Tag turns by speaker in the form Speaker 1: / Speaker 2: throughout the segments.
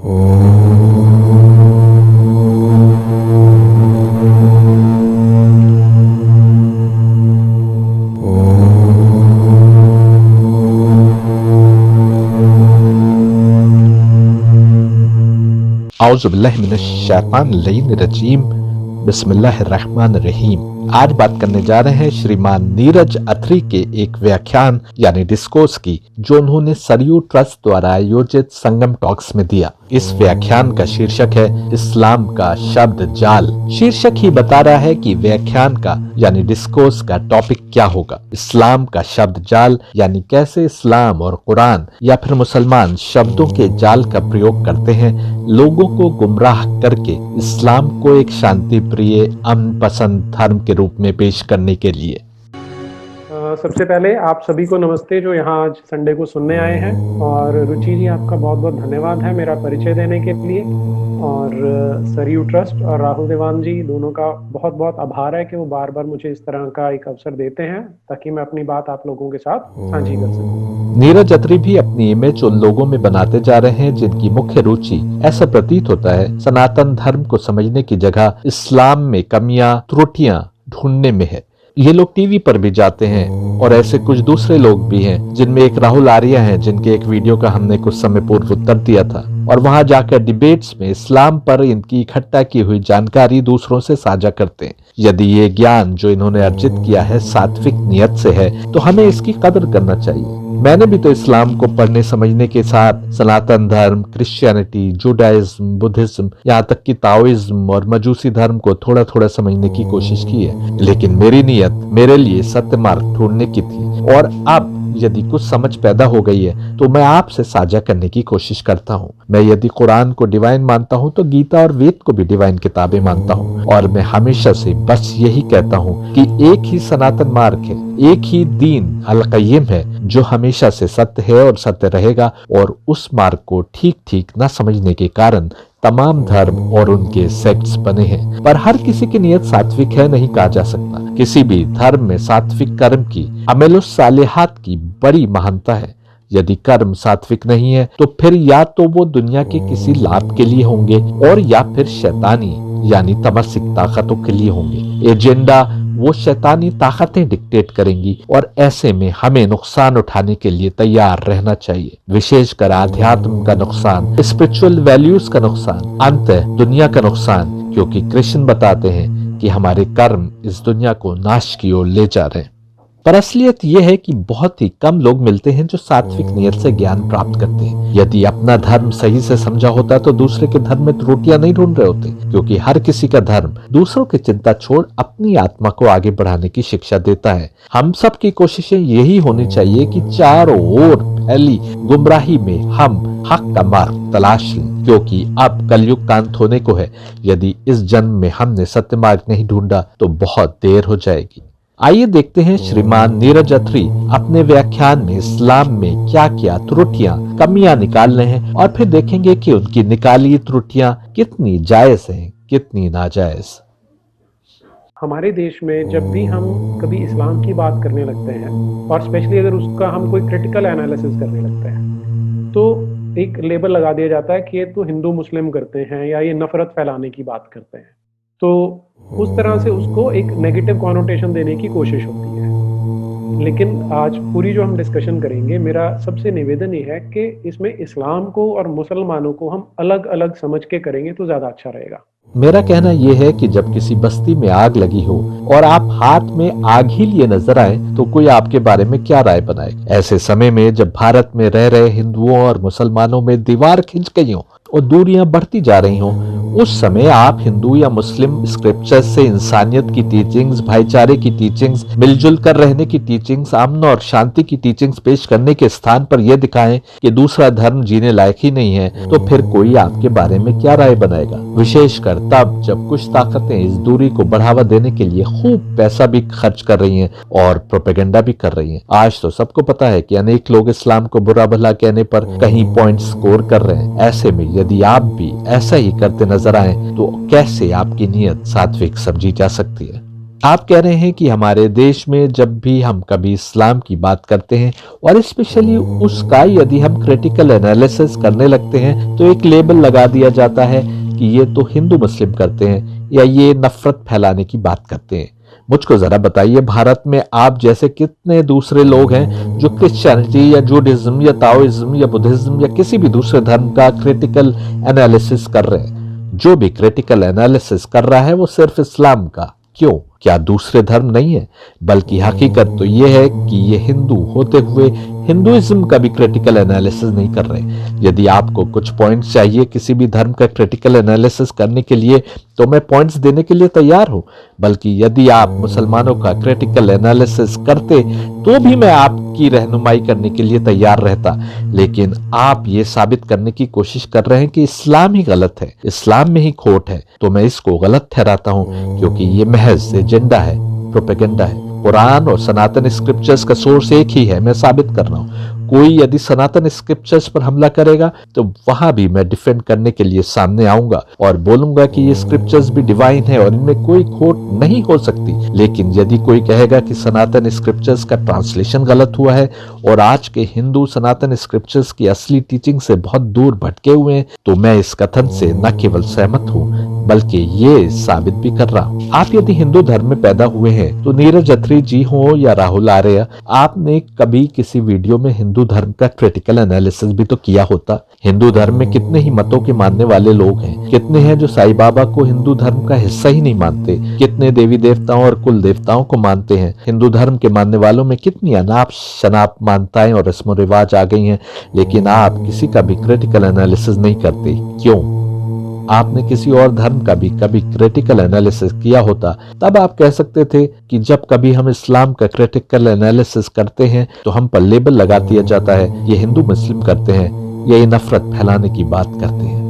Speaker 1: औज़ुबिल्लाहिमिनश्शैतानिर्रजीम बिस्मिल्लाहिर्रहमानिर्रहीम। आज बात करने जा रहे हैं श्रीमान नीरज अत्री के एक व्याख्यान यानी डिस्कोर्स की, जो उन्होंने सरयू ट्रस्ट द्वारा आयोजित संगम टॉक्स में दिया। इस व्याख्यान का शीर्षक है इस्लाम का शब्द जाल। शीर्षक ही बता रहा है कि व्याख्यान का यानी डिस्कोर्स का टॉपिक क्या होगा। इस्लाम का शब्द जाल यानी कैसे इस्लाम और कुरान या फिर मुसलमान शब्दों के जाल का प्रयोग करते हैं लोगों को गुमराह करके इस्लाम को एक शांति प्रिय अमन पसंद धर्म के रूप में पेश करने के लिए।
Speaker 2: सबसे पहले आप सभी को नमस्ते जो यहाँ आज संडे को सुनने आए हैं, और रुचि जी आपका बहुत बहुत धन्यवाद है मेरा परिचय देने के लिए, और सरयू ट्रस्ट और राहुल देवान जी दोनों का बहुत बहुत आभार है कि वो बार बार मुझे इस तरह का एक अवसर देते हैं ताकि मैं अपनी बात आप लोगों के साथ साझी कर सकूं।
Speaker 1: नीरज अत्री भी अपनी इमेज उन लोगों में बनाते जा रहे हैं जिनकी मुख्य रुचि, ऐसा प्रतीत होता है, सनातन धर्म को समझने की जगह इस्लाम में कमियां त्रुटियां ढूंढने में है। ये लोग टीवी पर भी जाते हैं और ऐसे कुछ दूसरे लोग भी हैं, जिनमें एक राहुल आर्या हैं, जिनके एक वीडियो का हमने कुछ समय पूर्व उत्तर दिया था, और वहां जाकर डिबेट्स में इस्लाम पर इनकी इकट्ठा की हुई जानकारी दूसरों से साझा करते हैं। यदि ये ज्ञान जो इन्होंने अर्जित किया है सात्विक नियत से है तो हमें इसकी कदर करना चाहिए। मैंने भी तो इस्लाम को पढ़ने समझने के साथ सनातन धर्म, क्रिश्चियनिटी, जुडाइज्म, बुद्धिज्म, यहाँ तक कि ताओइज्म और मजूसी धर्म को थोड़ा थोड़ा समझने की कोशिश की है, लेकिन मेरी नियत मेरे लिए सत्य मार्ग ढूंढने की थी। और अब यदि कुछ समझ पैदा हो गई है तो मैं आपसे साझा करने की कोशिश करता हूँ। मैं यदि कुरान को डिवाइन मानता हूँ तो गीता और वेद को भी डिवाइन किताबें मानता हूँ, और मैं हमेशा से बस यही कहता हूँ कि एक ही सनातन मार्ग है, एक ही दीन अल क़य्यिम है जो हमेशा से सत्य है और सत्य रहेगा, और उस मार्ग को ठीक ठीक न समझने के कारण तमाम धर्म और उनके सेक्ट्स बने हैं। पर हर किसी की नियत सात्विक है नहीं कहा जा सकता। किसी भी धर्म में सात्विक कर्म की, अमेलुस सालिहात की बड़ी महानता है। यदि कर्म सात्विक नहीं है तो फिर या तो वो दुनिया के किसी लाभ के लिए होंगे और या फिर शैतानी यानी तमसिक ताकतों के लिए होंगे। एजेंडा वो शैतानी ताकतें डिक्टेट करेंगी, और ऐसे में हमें नुकसान उठाने के लिए तैयार रहना चाहिए, विशेषकर आध्यात्म का नुकसान, स्पिरिचुअल वैल्यूज का नुकसान, अंततः दुनिया का नुकसान, क्योंकि कृष्ण बताते हैं कि हमारे कर्म इस दुनिया को नाश की ओर ले जा रहे हैं। पर असलियत यह है कि बहुत ही कम लोग मिलते हैं जो सात्विक नियत से ज्ञान प्राप्त करते हैं। यदि अपना धर्म सही से समझा होता तो दूसरे के धर्म में त्रुटियां नहीं ढूंढ रहे होते, क्योंकि हर किसी का धर्म दूसरों की चिंता छोड़ अपनी आत्मा को आगे बढ़ाने की शिक्षा देता है। हम सब की कोशिशें यही होनी चाहिए कि चारों ओर फैली गुमराही में हम हक का मार्ग तलाश लें, क्योंकि अब कलयुग का अंत होने को है। यदि इस जन्म में हमने सत्य मार्ग नहीं ढूंढा तो बहुत देर हो जाएगी। आइए देखते हैं श्रीमान नीरज अत्री अपने व्याख्यान में इस्लाम में क्या क्या त्रुटियां, कमियां निकाल रहे हैं, और फिर देखेंगे कि उनकी निकाली त्रुटियां कितनी जायज हैं, कितनी नाजायज।
Speaker 2: हमारे देश में जब भी हम कभी इस्लाम की बात करने लगते हैं, और स्पेशली अगर उसका हम कोई क्रिटिकल एनालिसिस करने लगते हैं, तो एक लेबल लगा दिया जाता है कि ये तो हिंदू मुस्लिम करते हैं या ये नफरत फैलाने की बात करते हैं। तो उस तरह से उसको एक नेगेटिव कॉनोटेशन देने की कोशिश होती है। लेकिन आज पूरी जो हम डिस्कशन करेंगे, मेरा सबसे निवेदन ये है कि इसमें इस्लाम को और मुसलमानों को हम अलग अलग समझ के करेंगे तो ज्यादा अच्छा रहेगा।
Speaker 1: मेरा कहना यह है कि जब किसी बस्ती में आग लगी हो और आप हाथ में आग ही लिए नजर आए तो कोई आपके बारे में क्या राय बनाए। ऐसे समय में जब भारत में रह रहे हिंदुओं और मुसलमानों में दीवार खिंच गई हो और दूरियां बढ़ती जा रही हों, उस समय आप हिंदू या मुस्लिम स्क्रिप्चर्स से इंसानियत की टीचिंग्स, भाईचारे की टीचिंग्स, मिलजुल कर रहने की टीचिंग्स, अमन और शांति की टीचिंग्स पेश करने के स्थान पर यह दिखाएं कि दूसरा धर्म जीने लायक ही नहीं है, तो फिर कोई आपके बारे में क्या राय बनाएगा। विशेषकर तब जब कुछ ताकतें इस दूरी को बढ़ावा देने के लिए खूब पैसा भी खर्च कर रही हैं और प्रोपेगेंडा भी कर रही हैं। आज तो सबको पता है कि अनेक लोग इस्लाम को बुरा भला कहने पर कहीं पॉइंट स्कोर कर रहे हैं। ऐसे में यदि आप भी ऐसा ही करते नजर आए तो कैसे आपकी नीयत सात्विक समझी जा सकती है। आप कह रहे हैं कि हमारे देश में जब भी हम कभी इस्लाम की बात करते हैं और स्पेशली उसका यदि हम क्रिटिकल एनालिसिस करने लगते हैं तो एक लेबल लगा दिया जाता है कि ये तो हिंदू मुस्लिम करते हैं या ये नफरत फैलाने की बात करते हैं। मुझको जरा बताइए, भारत में आप जैसे कितने दूसरे लोग हैं जो क्रिश्चियनिटी या जूडिज्म या ताओइज्म या बुद्धिज्म या किसी भी दूसरे धर्म का क्रिटिकल एनालिसिस कर रहे हैं। जो भी क्रिटिकल एनालिसिस कर रहा है वो सिर्फ इस्लाम का। क्यों? क्या दूसरे धर्म नहीं है? बल्कि हकीकत तो यह है कि ये हिंदू होते हुए हिंदुइज्म का भी क्रिटिकल एनालिसिस नहीं कर रहे। यदि आपको कुछ पॉइंट्स चाहिए किसी भी धर्म का क्रिटिकल एनालिसिस करने के लिए तो मैं पॉइंट्स देने के लिए तैयार हूं। बल्कि यदि आप मुसलमानों का क्रिटिकल एनालिसिस करते तो भी मैं आपकी रहनुमाई करने के लिए तैयार रहता। लेकिन आप ये साबित करने की कोशिश कर रहे हैं कि इस्लाम ही गलत है, इस्लाम में ही खोट है। तो मैं इसको गलत ठहराता हूं, क्योंकि ये महज एजेंडा है, प्रोपेगेंडा है। कुरान और सनातन स्क्रिप्चर्स का सोर्स एक ही है, मैं साबित कर रहा हूं। कोई यदि सनातन स्क्रिप्चर्स पर हमला करेगा तो वहां भी मैं डिफेंड करने के लिए सामने आऊंगा और बोलूंगा कि ये स्क्रिप्चर्स भी डिवाइन है और इनमें कोई खोट नहीं हो सकती। लेकिन यदि कोई कहेगा कि सनातन स्क्रिप्चर्स का ट्रांसलेशन गलत हुआ है और आज के हिंदू सनातन स्क्रिप्चर्स की असली टीचिंग से बहुत दूर भटके हुए हैं, तो मैं इस कथन से न केवल सहमत हूं बल्कि ये साबित भी कर रहा हूं। आप यदि हिंदू धर्म में पैदा हुए हैं तो नीरज अत्री जी हो या राहुल आर्य, आपने कभी किसी वीडियो में हिंदू धर्म का क्रिटिकल एनालिसिस भी तो किया होता। हिंदू धर्म में कितने ही मतों के मानने वाले लोग हैं, कितने हैं जो साईं बाबा को हिंदू धर्म का हिस्सा ही नहीं मानते, कितने देवी देवताओं और कुल देवताओं को मानते हैं। हिंदू धर्म के मानने वालों में कितनी अनाप शनाप मान्यताएं और रस्म रिवाज आ गई हैं, लेकिन आप किसी का भी क्रिटिकल एनालिसिस नहीं करते। क्यों? आपने किसी और धर्म का भी कभी क्रिटिकल एनालिसिस किया होता तब आप कह सकते थे कि जब कभी हम इस्लाम का क्रिटिकल एनालिसिस करते हैं तो हम पर लेबल लगा दिया जाता है, ये हिंदू मुस्लिम करते हैं, ये नफरत फैलाने की बात करते हैं।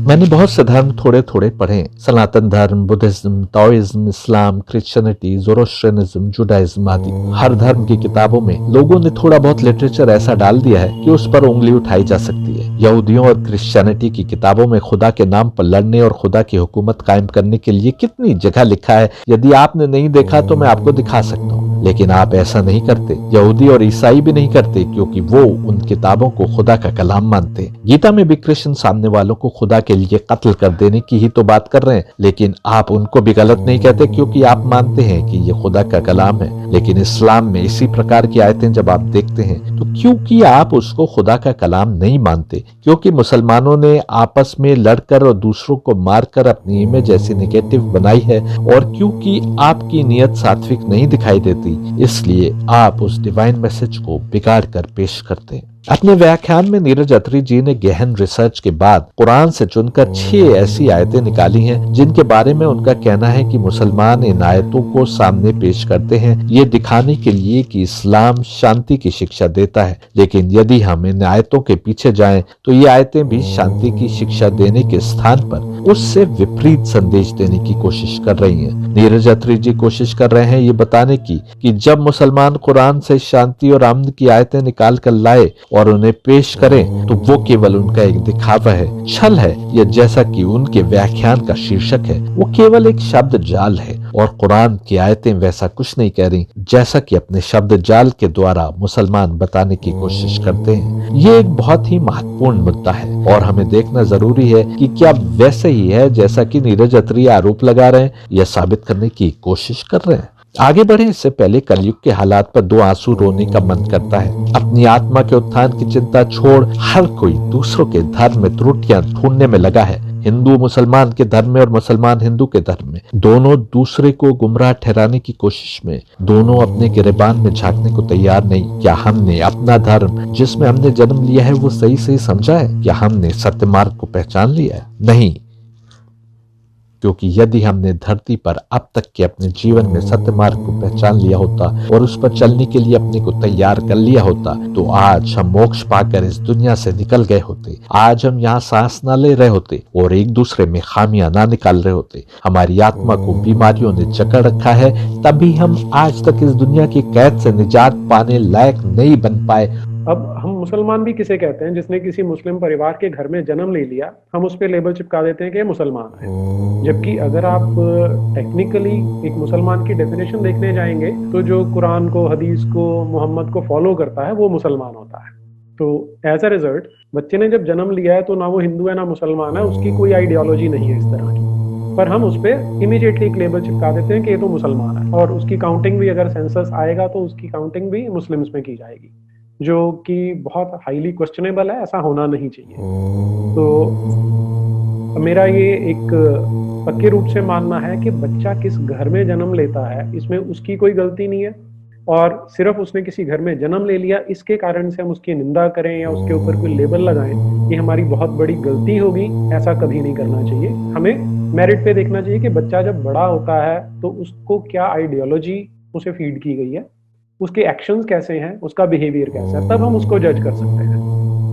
Speaker 1: मैंने बहुत से धर्म थोड़े थोड़े पढ़े, सनातन धर्म, बुद्धिज्म, ताओइज्म, इस्लाम, क्रिश्चियनिटी, ज़ोरोस्ट्रियनिज्म, जुडाइज्म आदि। हर धर्म की किताबों में लोगों ने थोड़ा बहुत लिटरेचर ऐसा डाल दिया है कि उस पर उंगली उठाई जा सकती है। यहूदियों और क्रिश्चियनिटी की किताबों में खुदा के नाम पर लड़ने और खुदा की हुकूमत कायम करने के लिए कितनी जगह लिखा है। यदि आपने नहीं देखा तो मैं आपको दिखा सकता हूँ, लेकिन आप ऐसा नहीं करते। यहूदी और ईसाई भी नहीं करते, क्योंकि वो उन किताबों को खुदा का कलाम मानते। गीता में भी कृष्ण सामने वालों को खुदा के लिए कत्ल कर देने की ही तो बात कर रहे हैं, लेकिन आप उनको भी गलत नहीं कहते क्योंकि आप मानते हैं कि ये खुदा का कलाम है। लेकिन इस्लाम में इसी प्रकार की आयतें जब आप देखते हैं तो क्योंकि आप उसको खुदा का कलाम नहीं मानते, क्योंकि मुसलमानों ने आपस में लड़कर और दूसरों को मारकर अपनी इमेज ऐसी नेगेटिव बनाई है, और क्योंकि आपकी नियत सात्विक नहीं दिखाई देती, इसलिए आप उस डिवाइन मैसेज को बिगाड़ कर पेश करते हैं। अपने व्याख्यान में नीरज अत्री जी ने गहन रिसर्च के बाद कुरान से चुनकर 6 ऐसी आयतें निकाली हैं जिनके बारे में उनका कहना है कि मुसलमान इन आयतों को सामने पेश करते हैं ये दिखाने के लिए कि इस्लाम शांति की शिक्षा देता है। लेकिन यदि हम इन आयतों के पीछे जाएं तो ये आयतें भी शांति की शिक्षा देने के स्थान पर उससे विपरीत संदेश देने की कोशिश कर रही हैं। नीरज अत्री जी कोशिश कर रहे हैं ये बताने की कि जब मुसलमान कुरान से शांति और अमन की आयतें निकाल कर लाए और उन्हें पेश करें तो वो केवल उनका एक दिखावा है, छल है, या जैसा कि उनके व्याख्यान का शीर्षक है, वो केवल एक शब्द जाल है। और कुरान की आयतें वैसा कुछ नहीं कह रही जैसा कि अपने शब्द जाल के द्वारा मुसलमान बताने की कोशिश करते हैं। ये एक बहुत ही महत्वपूर्ण मुद्दा है और हमें देखना जरूरी है कि क्या वैसे ही है जैसा कि नीरज अत्री आरोप लगा रहे हैं या साबित करने की कोशिश कर रहे हैं। आगे बढ़े इससे पहले कलयुग के हालात पर 2 आंसू रोने का मन करता है। अपनी आत्मा के उत्थान की चिंता छोड़ हर कोई दूसरों के धर्म में त्रुटियां ढूंढने में लगा है। हिंदू मुसलमान के धर्म में और मुसलमान हिंदू के धर्म में, दोनों दूसरे को गुमराह ठहराने की कोशिश में, दोनों अपने गिरेबान में झांकने को तैयार नहीं। क्या हमने अपना धर्म जिसमें हमने जन्म लिया है वो सही सही समझा है? क्या हमने सत्य मार्ग को पहचान लिया है? नहीं, क्योंकि यदि हमने धरती पर अब तक के अपने जीवन में सत्य मार्ग को पहचान लिया होता और उस पर चलने के लिए अपने को तैयार कर लिया होता तो आज हम मोक्ष पाकर इस दुनिया से निकल गए होते। आज हम यहाँ सांस ना ले रहे होते और एक दूसरे में खामियां ना निकाल रहे होते। हमारी आत्मा को बीमारियों ने जकड़ रखा है, तभी हम आज तक इस दुनिया की कैद से निजात पाने लायक नहीं बन पाए।
Speaker 2: अब हम मुसलमान भी किसे कहते हैं? जिसने किसी मुस्लिम परिवार के घर में जन्म ले लिया, हम उस पे लेबल चिपका देते हैं कि ये मुसलमान है। जबकि अगर आप टेक्निकली एक मुसलमान की डेफिनेशन देखने जाएँगे, तो जो कुरान को, हदीस को, मोहम्मद को फॉलो करता है, वो मुसलमान होता है। तो एज़ अ रिज़ल्ट बच्चे ने जब जन्म लिया है, तो ना वो हिंदू है, ना मुसलमान है, उसकी कोई आइडियोलॉजी नहीं है इस तरह की। पर हम उस पे इमीडिएटली एक लेबल चिपका देते हैं कि ये तो मुसलमान है, और उसकी काउंटिंग भी, अगर सेंसस आएगा तो उसकी काउंटिंग भी मुस्लिम्स में की जाएगी, जो कि बहुत हाईली क्वेश्चनेबल है, ऐसा होना नहीं चाहिए। तो मेरा ये एक पक्के रूप से मानना है कि बच्चा किस घर में जन्म लेता है, इसमें उसकी कोई गलती नहीं है, और सिर्फ उसने किसी घर में जन्म ले लिया, इसके कारण से हम उसकी निंदा करें या उसके ऊपर कोई लेबल लगाएं, ये हमारी बहुत बड़ी गलती होगी। ऐसा कभी नहीं करना चाहिए। हमें मेरिट पे देखना चाहिए कि बच्चा जब बड़ा होता है तो उसको क्या आइडियोलॉजी उसे फीड की गई है, उसके एक्शंस कैसे हैं, उसका बिहेवियर कैसा है, तब हम उसको जज कर सकते हैं।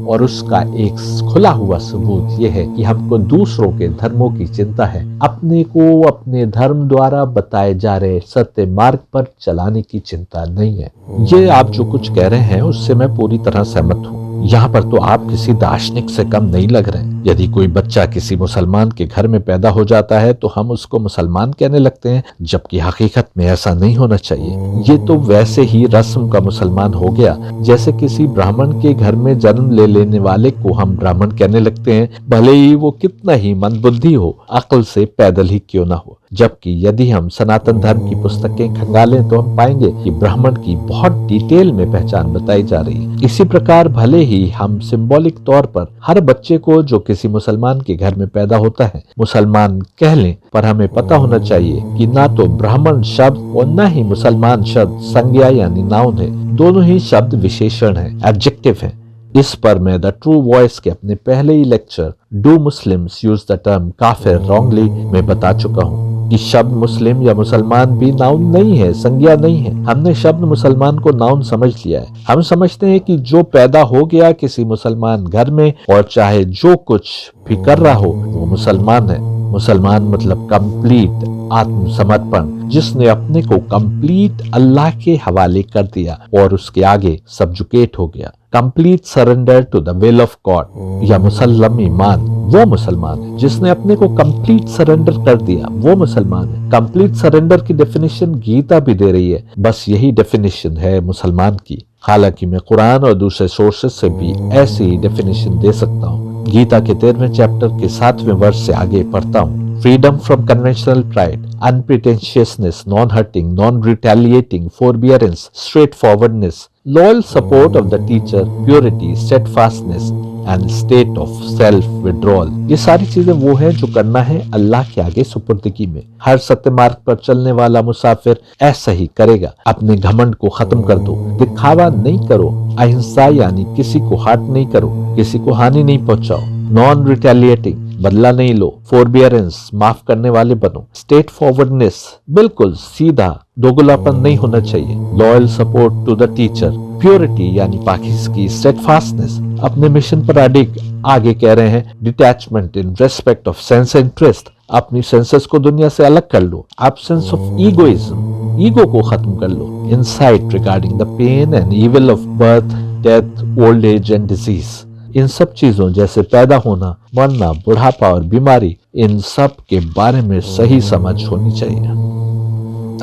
Speaker 1: और उसका एक खुला हुआ सबूत यह है कि हमको दूसरों के धर्मों की चिंता है, अपने को अपने धर्म द्वारा बताए जा रहे सत्य मार्ग पर चलाने की चिंता नहीं है। ये आप जो कुछ कह रहे हैं उससे मैं पूरी तरह सहमत हूँ। यहाँ पर तो आप किसी दार्शनिक से कम नहीं लग रहे हैं। यदि कोई बच्चा किसी मुसलमान के घर में पैदा हो जाता है तो हम उसको मुसलमान कहने लगते हैं, जबकि हकीकत में ऐसा नहीं होना चाहिए। ये तो वैसे ही रस्म का मुसलमान हो गया, जैसे किसी ब्राह्मण के घर में जन्म ले लेने वाले को हम ब्राह्मण कहने लगते हैं, भले ही वो कितना ही मंदबुद्धि हो, अक्ल से पैदल ही क्यों ना हो। जबकि यदि हम सनातन धर्म की पुस्तकें खंगालें तो हम पाएंगे कि ब्राह्मण की बहुत डिटेल में पहचान बताई जा रही है। इसी प्रकार भले ही हम सिंबॉलिक तौर पर हर बच्चे को जो किसी मुसलमान के घर में पैदा होता है मुसलमान कह लें, पर हमें पता होना चाहिए कि ना तो ब्राह्मण शब्द और ना ही मुसलमान शब्द संज्ञा यानी नाउन है। दोनों ही शब्द विशेषण है, एडजेक्टिव है। इस पर मैं द ट्रू वॉइस के अपने पहले ही lecture do Muslims use the term काफिर रॉन्गली में बता चुका हूँ कि शब्द मुस्लिम या मुसलमान भी नाउन नहीं है, संज्ञा नहीं है। हमने शब्द मुसलमान को नाउन समझ लिया है। हम समझते हैं कि जो पैदा हो गया किसी मुसलमान घर में और चाहे जो कुछ भी कर रहा हो वो मुसलमान है। मुसलमान मतलब कंप्लीट आत्मसमर्पण, जिसने अपने को कंप्लीट अल्लाह के हवाले कर दिया और उसके आगे सब्जुकेट हो गया। Complete surrender to the will of God या मुसल्लम ईमान, वो मुसलमान है। जिसने अपने को कंप्लीट सरेंडर कर दिया वो मुसलमान है। कंप्लीट सरेंडर की डेफिनेशन गीता भी दे रही है, बस यही डेफिनेशन है मुसलमान की। हालांकि मैं कुरान और दूसरे सोर्सेस से भी ऐसी ही डेफिनेशन दे सकता हूँ। गीता के 13वें चैप्टर के 7वें वर्ष से आगे पढ़ता हूँ। Freedom from conventional pride, unpretentiousness, non-hurting, non-retaliating, forbearance, straightforwardness, loyal support of the teacher, purity, steadfastness, and state of self-withdrawal. ये सारी चीजें वो है जो करना है अल्लाह के आगे सुपुर्दगी में। हर सत्य मार्ग पर चलने वाला मुसाफिर ऐसा ही करेगा। अपने घमंड को खत्म कर दो, दिखावा नहीं करो, अहिंसा यानी किसी को हार्ट नहीं करो, किसी को हानि नहीं पहुंचाओ, नॉन रिटेलिएटिंग बदला नहीं लो, फोरबियरेंस माफ करने वाले बनो, स्टेट फॉरवर्डनेस बिल्कुल सीधा, दोगलापन नहीं होना चाहिए, loyal support to the teacher, purity यानी पाकिज़गी, स्टेडफास्टनेस अपने मिशन पर अडिग। आगे कह रहे हैं detachment in respect of sense interest, अपनी सेंसेस को दुनिया से अलग कर लो, एब्सेंस ऑफ ईगोइज्म, ईगो को खत्म कर लो, insight regarding the pain and evil of birth, death, old age and disease. इन सब चीजों जैसे पैदा होना, मरना, बुढ़ापा और बीमारी, इन सब के बारे में सही समझ होनी चाहिए।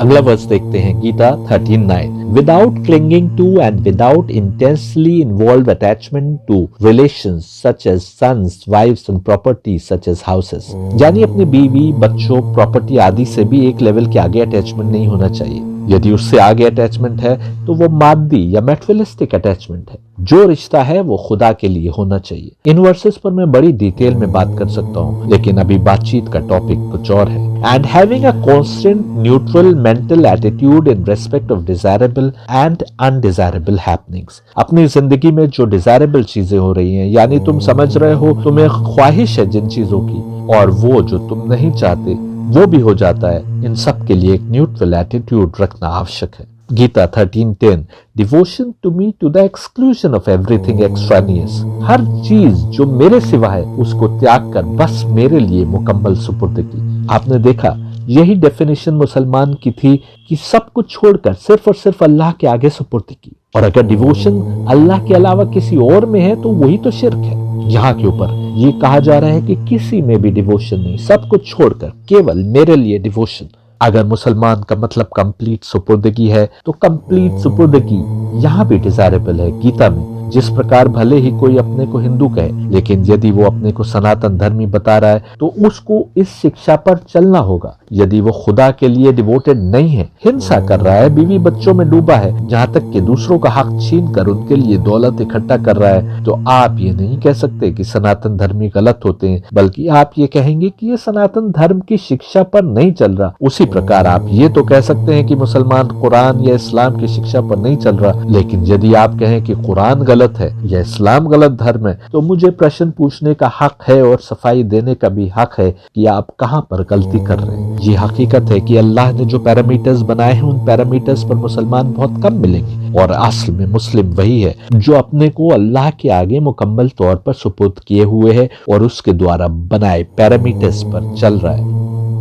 Speaker 1: अगला वर्स देखते हैं Gita 13:9। Without clinging to and without intensely involved attachment to relations such as sons, wives and property such as houses। यानी अपनी बीवी, बच्चों, प्रॉपर्टी आदि से भी एक लेवल के आगे अटैचमेंट नहीं होना चाहिए। यदि उससे आगे अटैचमेंट है तो वो मादी या मेटेरियलिस्टिक अटैचमेंट है। जो रिश्ता है वो खुदा के लिए होना चाहिए। इन वर्सेस पर मैं बड़ी डिटेल में बात कर सकता हूँ, लेकिन अभी बातचीत का टॉपिक कुछ और है। And having a constant neutral mental attitude in respect of desirable and undesirable happenings. अपनी जिंदगी में जो डिजायरेबल चीजें हो रही हैं, यानी तुम समझ रहे हो तुम्हें ख्वाहिश है जिन चीजों की, और वो जो तुम नहीं चाहते वो भी हो जाता है, इन सब के लिए एक न्यूट्रल एटीट्यूड रखना आवश्यक है। Gita 13:10 devotion to me to the exclusion of everything extraneous. हर चीज जो मेरे सिवा है उसको त्याग कर बस मेरे लिए मुकम्मल सुपुर्दगी। आपने देखा यही डेफिनेशन मुसलमान की थी कि सब कुछ छोड़कर सिर्फ और सिर्फ अल्लाह के आगे सुपुर्दगी। और अगर डिवोशन अल्लाह के अलावा किसी और में है तो वही तो शिर्क है। यहाँ के ऊपर ये कहा जा रहा है कि किसी में भी डिवोशन नहीं, सब कुछ छोड़कर केवल मेरे लिए डिवोशन। अगर मुसलमान का मतलब कंप्लीट सुपुर्दगी है तो कंप्लीट सुपुर्दगी यहाँ भी डिजायरेबल है गीता में। जिस प्रकार भले ही कोई अपने को हिंदू कहे, लेकिन यदि वो अपने को सनातन धर्मी बता रहा है तो उसको इस शिक्षा पर चलना होगा। यदि वो खुदा के लिए डिवोटेड नहीं है, हिंसा कर रहा है, बीवी बच्चों में डूबा है, जहाँ तक कि दूसरों का हक छीन कर उनके लिए दौलत इकट्ठा कर रहा है, तो आप ये नहीं कह सकते कि सनातन धर्मी गलत होते हैं, बल्कि आप ये कहेंगे कि ये सनातन धर्म की शिक्षा पर नहीं चल रहा। उसी प्रकार आप ये तो कह सकते हैं कि मुसलमान कुरान या इस्लाम की शिक्षा पर नहीं चल रहा। लेकिन यदि आप कहें कि कुरान गलत है या इस्लाम गलत धर्म है, तो मुझे प्रश्न पूछने का हक है और सफाई देने का भी हक है कि आप कहां पर गलती कर रहे हैं। ये हकीकत है कि अल्लाह ने जो पैरामीटर्स बनाए हैं, उन पैरामीटर्स पर मुसलमान बहुत कम मिलेंगे, और असल में मुस्लिम वही है जो अपने को अल्लाह के आगे मुकम्मल तौर पर सुपुर्द किए हुए है और उसके द्वारा बनाए पैरामीटर्स पर चल रहा है।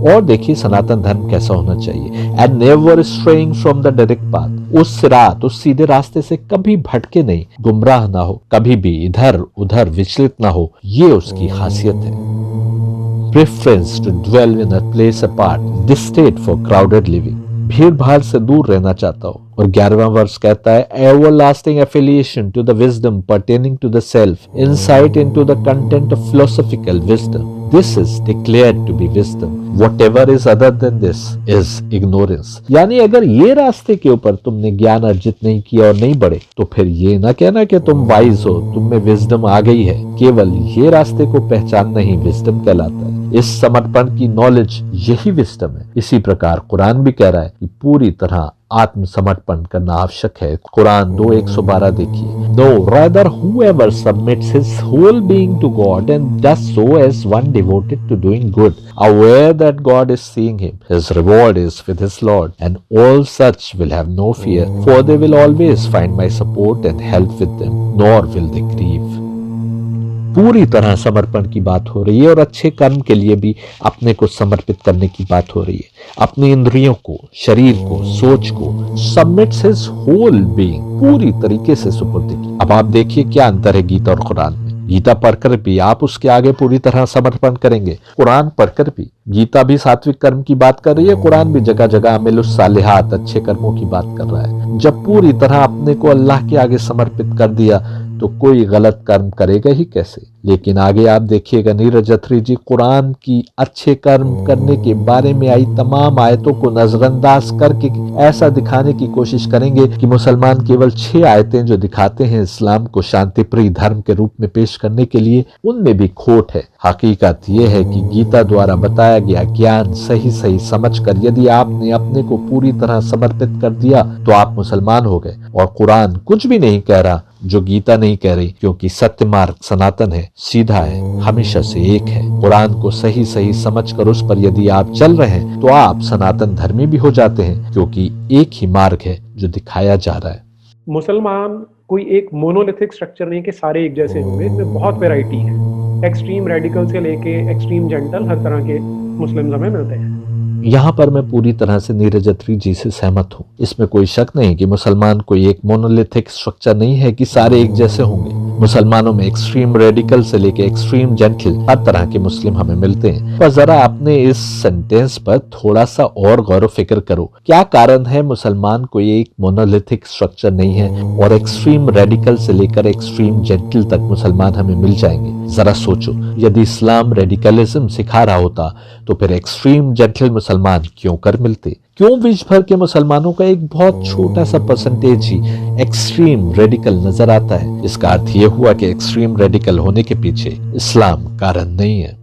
Speaker 1: और देखिए सनातन धर्म कैसा होना चाहिए, and never straying from the direct path, उस सिरात उस सीधे रास्ते से कभी भटके नहीं, गुमराह ना हो, कभी भी इधर उधर विचलित ना हो, ये उसकी खासियत है। Preference to dwell in a place apart, distaste for crowded living, भीड़ भाड़ से दूर रहना चाहता हो। और 11वां वर्ष कहता है everlasting affiliation to the wisdom pertaining to the self, insight into the content of philosophical wisdom, this is declared to be wisdom, whatever is other than this is ignorance. यानी अगर ये रास्ते के ऊपर तुमने ज्ञान अर्जित नहीं किया और नहीं बढ़े, तो फिर ये ना कहना कि तुम वाइज हो, तुम में विजडम आ गई है। केवल ये रास्ते को पहचानना ही विजडम कहलाता है। इस समर्पण की नॉलेज यही विजडम है। इसी प्रकार कुरान भी कह रहा है कि पूरी तरह आत्मसमर्पण करना आवश्यक है। कुरान 2:112 देखिए, no rather whoever submits his whole being to God and does so as one devoted to doing good, aware that God is seeing him, his reward is with his Lord, and all such will have no fear, for they will always find my support and help with them, nor will they grieve। पूरी तरह समर्पण की बात हो रही है और अच्छे कर्म के लिए भी अपने को समर्पित करने की बात हो रही है। अपनी इंद्रियों को, शरीर को, सोच को, सबमिट्स हिज होल बीइंग, पूरी तरीके से सुपुर्द की। अब आप देखिए क्या अंतर है गीता और कुरान में। गीता पढ़कर भी आप उसके आगे पूरी तरह समर्पण करेंगे, कुरान पढ़कर भी। गीता भी सात्विक कर्म की बात कर रही है, कुरान भी जगह जगह अमेलुस सालिहात, अच्छे कर्मों की बात कर रहा है। जब पूरी तरह अपने को अल्लाह के आगे समर्पित कर दिया तो कोई गलत कर्म करेगा ही कैसे। लेकिन आगे आप देखिएगा नीरज अत्री जी कुरान की अच्छे कर्म करने के बारे में आई तमाम आयतों को नजरअंदाज करके ऐसा दिखाने की कोशिश करेंगे कि मुसलमान केवल 6 आयतें जो दिखाते हैं इस्लाम को शांतिप्रिय धर्म के रूप में पेश करने के लिए, उनमें भी खोट है। हकीकत यह है कि गीता द्वारा बताया गया ज्ञान सही सही समझकर यदि आपने अपने को पूरी तरह समर्पित कर दिया तो आप मुसलमान हो गए। और कुरान कुछ भी नहीं कह रहा जो गीता नहीं कह रही, क्योंकि सत्य मार्ग सनातन है, सीधा है, हमेशा से एक है। कुरान को सही सही समझकर उस पर यदि आप चल रहे हैं तो आप सनातन धर्मी भी हो जाते हैं, क्योंकि एक ही मार्ग है जो दिखाया जा रहा है।
Speaker 2: मुसलमान कोई एक मोनोलिथिक स्ट्रक्चर नहीं कि सारे एक जैसे होंगे, इसमें बहुत वैरायटी है। एक्सट्रीम रेडिकल से लेके एक्सट्रीम जेंटल, हर तरह के मुस्लिम हमें मिलते हैं।
Speaker 1: यहाँ पर मैं पूरी तरह से नीरज अत्री जी से सहमत हूँ। इसमें कोई शक नहीं कि मुसलमान कोई एक मोनोलिथिक स्ट्रक्चर नहीं है कि सारे एक जैसे होंगे। मुसलमानों में एक्सट्रीम रेडिकल से लेके एक्सट्रीम जेंटल हर तरह के मुस्लिम हमें मिलते हैं। पर जरा अपने इस सेंटेंस पर थोड़ा सा और गौर फिक्र करो। क्या कारण है मुसलमान कोई एक मोनोलिथिक स्ट्रक्चर नहीं है और एक्सट्रीम रेडिकल से लेकर एक्सट्रीम जेंटल तक मुसलमान हमें मिल जाएंगे? जरा सोचो, यदि इस्लाम रेडिकलिज्म सिखा रहा होता तो फिर एक्सट्रीम जेंटल मुसलमान क्यों कर मिलते? क्यों विश्व भर के मुसलमानों का एक बहुत छोटा सा परसेंटेज ही एक्सट्रीम रेडिकल नजर आता है? इसका अर्थ यह हुआ कि एक्सट्रीम रेडिकल होने के पीछे इस्लाम कारण नहीं है।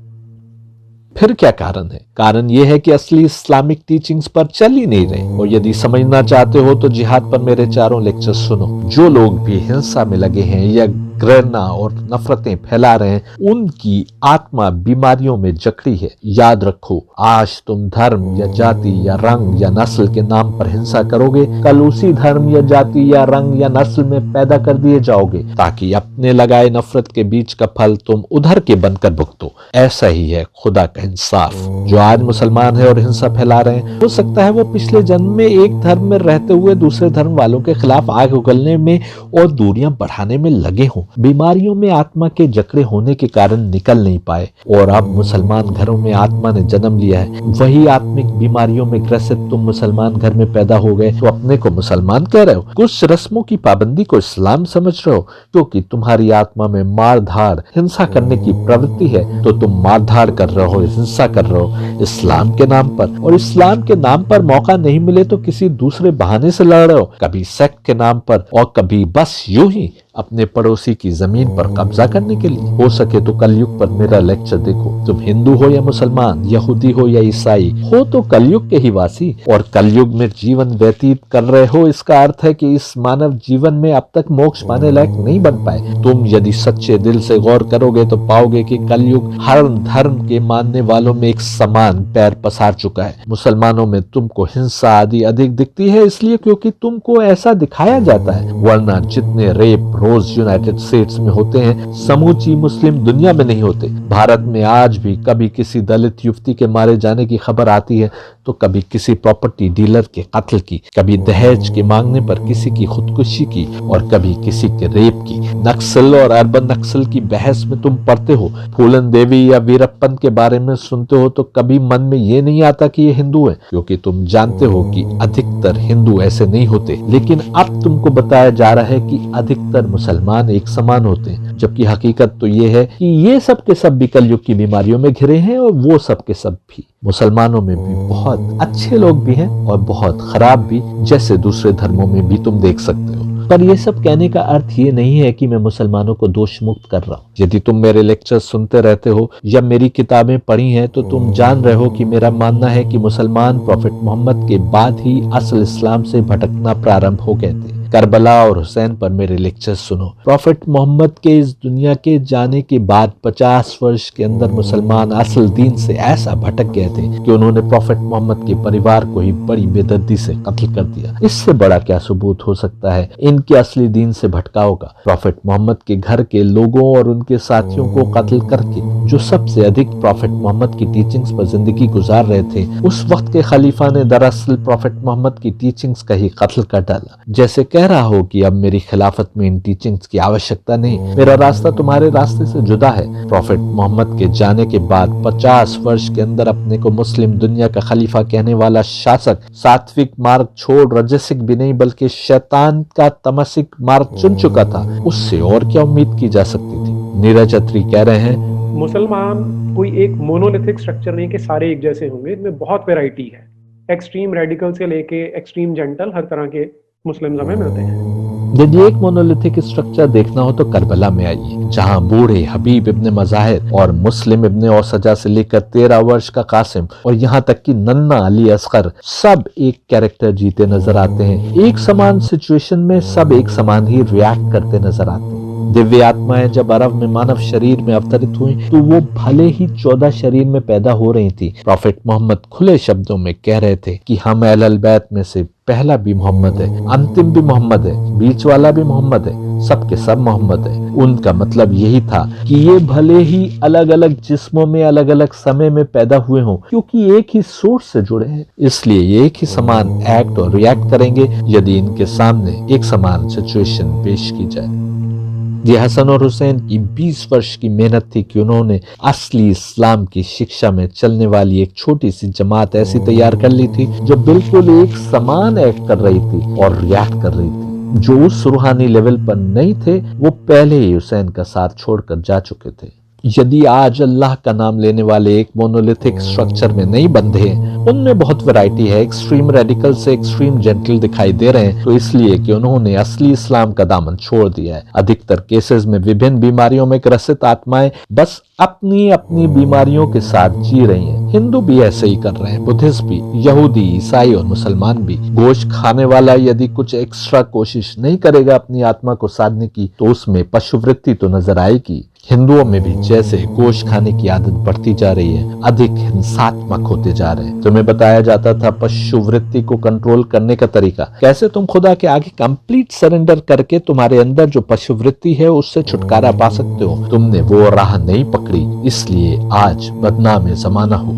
Speaker 1: फिर क्या कारण है? कारण यह है कि असली इस्लामिक टीचिंग्स पर चल ही नहीं रहे। और यदि समझना चाहते हो तो जिहाद पर मेरे 4 लेक्चर सुनो। जो लोग भी हिंसा में लगे हैं या घृणा और नफरतें फैला रहे हैं उनकी आत्मा बीमारियों में जकड़ी है। याद रखो, आज तुम धर्म या जाति या रंग या नस्ल के नाम पर हिंसा करोगे, कल उसी धर्म या जाति या रंग या नस्ल में पैदा कर दिए जाओगे ताकि अपने लगाए नफरत के बीच का फल तुम उधर के बनकर भुगतो। ऐसा ही है खुदा का इंसाफ। जो आज मुसलमान है और हिंसा फैला रहे हैं, हो सकता है वो पिछले जन्म में एक धर्म में रहते हुए दूसरे धर्म वालों के खिलाफ आग उगलने में और दूरियां बढ़ाने में लगे हों। बीमारियों में आत्मा के जकड़े होने के कारण निकल नहीं पाए और अब मुसलमान घरों में आत्मा ने जन्म लिया है। वही आत्मिक बीमारियों में ग्रसित तुम मुसलमान घर में पैदा हो गए तो अपने को मुसलमान कह रहे हो। कुछ रस्मों की पाबंदी को इस्लाम समझ रहे हो क्योंकि तुम्हारी आत्मा में मारधाड़ हिंसा करने की प्रवृत्ति है तो तुम मारधाड़ कर रहे हो, हिंसा कर रहे हो इस्लाम के नाम पर। और इस्लाम के नाम पर मौका नहीं मिले तो किसी दूसरे बहाने से लड़ रहे हो, कभी सेक्ट के नाम पर और कभी बस यूं ही अपने पड़ोसी की जमीन पर कब्जा करने के लिए। हो सके तो कलयुग पर मेरा लेक्चर देखो। तुम हिंदू हो या मुसलमान, यहूदी हो या ईसाई हो तो कलयुग के ही वासी और कलयुग में जीवन व्यतीत कर रहे हो। इसका अर्थ है कि इस मानव जीवन में अब तक मोक्ष पाने लायक नहीं बन पाए। तुम यदि सच्चे दिल से गौर करोगे तो पाओगे कि कलयुग हर धर्म के मानने वालों में एक समान पैर पसार चुका है। मुसलमानों में तुमको हिंसा आदि अधिक दिखती है इसलिए क्योंकि तुमको ऐसा दिखाया जाता है, वरना जितने रेप रोज यूनाइटेड स्टेट्स में होते हैं समूची मुस्लिम दुनिया में नहीं होते। भारत में आज भी कभी किसी दलित युवती के मारे जाने की खबर आती है तो कभी किसी प्रॉपर्टी डीलर के कत्ल की, कभी दहेज के मांगने पर किसी की खुदकुशी की और कभी किसी के रेप की। नक्सल और अर्बन नक्सल की बहस में तुम पढ़ते हो, फूलन देवी या वीरप्पन के बारे में सुनते हो तो कभी मन में ये नहीं आता कि ये हिंदू है क्योंकि तुम जानते हो कि अधिकतर हिंदू ऐसे नहीं होते। लेकिन अब तुमको बताया जा रहा है कि अधिकतर मुसलमान एक समान होते हैं, जबकि हकीकत तो ये है कि ये सब के सब भी कलयुग की बीमारियों में घिरे हैं और वो सब के सब भी। मुसलमानों में भी बहुत अच्छे लोग भी हैं और बहुत खराब भी, जैसे दूसरे धर्मों में भी तुम देख सकते हो। पर यह सब कहने का अर्थ ये नहीं है कि मैं मुसलमानों को दोष मुक्त कर रहा हूँ। यदि तुम मेरे लेक्चर सुनते रहते हो या मेरी किताबें पढ़ी हैं तो तुम जान रहे हो कि मेरा मानना है कि मुसलमान प्रॉफेट मोहम्मद के बाद ही असल इस्लाम से भटकना प्रारंभ हो गए थे। करबला और हुसैन पर मेरे लेक्चर सुनो। प्रॉफेट मोहम्मद के इस दुनिया के जाने के बाद 50 वर्ष के अंदर मुसलमान असल दीन से ऐसा भटक गए थे कि उन्होंने प्रॉफेट मोहम्मद के परिवार को ही बड़ी बेदर्दी से कत्ल कर दिया। इससे बड़ा क्या सबूत हो सकता है इनके असली दीन से भटकाव का। प्रॉफेट मोहम्मद के घर के लोगों और उनके साथियों को कत्ल करके जो सबसे अधिक प्रॉफेट मोहम्मद की टीचिंग्स पर जिंदगी गुजार रहे थे, उस वक्त के खलीफा ने दरअसल प्रॉफेट मोहम्मद की टीचिंग्स का ही कत्ल कर डाला। जैसे कह रहा हो कि अब मेरी खिलाफत में इन टीचिंग्स की आवश्यकता नहीं, मेरा रास्ता तुम्हारे रास्ते से जुदा है। प्रॉफेट मोहम्मद के जाने के बाद 50 वर्ष के अंदर अपने को मुस्लिम दुनिया का खलीफा कहने वाला शासक सात्विक मार्ग छोड़ रजसिक भी नहीं बल्कि शैतान का तमसिक मार्ग चुन चुका था। उससे और क्या उम्मीद की जा सकती थी। नीरज अत्री कह रहे हैं,
Speaker 2: मुसलमान कोई एक मोनोलिथिक स्ट्रक्चर नहीं कि सारे एक जैसे होंगे, इनमें बहुत वैरायटी है। एक्सट्रीम रेडिकल से लेके एक्सट्रीम जेंटल, हर तरह के मुस्लिम्स हमें मिलते हैं।
Speaker 1: यदि एक मोनोलिथिक स्ट्रक्चर देखना हो तो करबला में आइए, जहां बूढ़े हबीब इब्ने मज़ाहिर और मुस्लिम इब्ने औसजा से लेकर 13 वर्ष का कासिम और यहाँ तक कि नन्ना अली असगर सब एक कैरेक्टर जीते नजर आते हैं। एक समान सिचुएशन में सब एक समान ही रिएक्ट करते नजर आते हैं। दिव्य आत्माएं जब अरब में मानव शरीर में अवतरित हुई तो वो भले ही 14 शरीर में पैदा हो रही थी। प्रॉफेट मोहम्मद खुले शब्दों में कह रहे थे कि हम अहल बैत में से पहला भी मोहम्मद है, अंतिम भी मोहम्मद है, बीच वाला भी मोहम्मद है, सबके सब मोहम्मद है। उनका मतलब यही था कि ये भले ही अलग अलग जिस्मों में अलग अलग समय में पैदा हुए हों, क्योंकि एक ही सोर्स से जुड़े हैं, इसलिए ये एक ही समान एक्ट और रिएक्ट करेंगे यदि इनके सामने एक समान सिचुएशन पेश की जाए। ये हसन और हुसैन की 20 वर्ष की मेहनत थी कि उन्होंने असली इस्लाम की शिक्षा में चलने वाली एक छोटी सी जमात ऐसी तैयार कर ली थी जो बिल्कुल एक समान एक्ट कर रही थी और रिएक्ट कर रही थी। जो उस रूहानी लेवल पर नहीं थे वो पहले ही हुसैन का साथ छोड़कर जा चुके थे। यदि आज अल्लाह का नाम लेने वाले एक मोनोलिथिक स्ट्रक्चर में नहीं बंधे हैं, उनमें बहुत वैरायटी है, एक्सट्रीम रेडिकल से एक्सट्रीम जेंटल दिखाई दे रहे हैं, तो इसलिए कि उन्होंने असली इस्लाम का दामन छोड़ दिया है। अधिकतर केसेस में विभिन्न बीमारियों में ग्रसित आत्माएं बस अपनी अपनी बीमारियों के साथ जी रही हैं। हिंदू भी ऐसे ही कर रहे हैं, बुद्धिस्ट भी, यहूदी, ईसाई और मुसलमान भी। गोश्त खाने वाला यदि कुछ एक्स्ट्रा कोशिश नहीं करेगा अपनी आत्मा को साधने की तो उसमें पशुवृत्ति तो नजर आएगी। हिंदुओं में भी जैसे गोश्त खाने की आदत बढ़ती जा रही है, अधिक हिंसात्मक होते जा रहे हैं। तुम्हें बताया जाता था पशुवृत्ति को कंट्रोल करने का तरीका, कैसे तुम खुदा के आगे कंप्लीट सरेंडर करके तुम्हारे अंदर जो पशुवृत्ति है उससे छुटकारा पा सकते हो। तुमने वो राह नहीं पकड़ी, इसलिए आज बदनाम जमाना हो।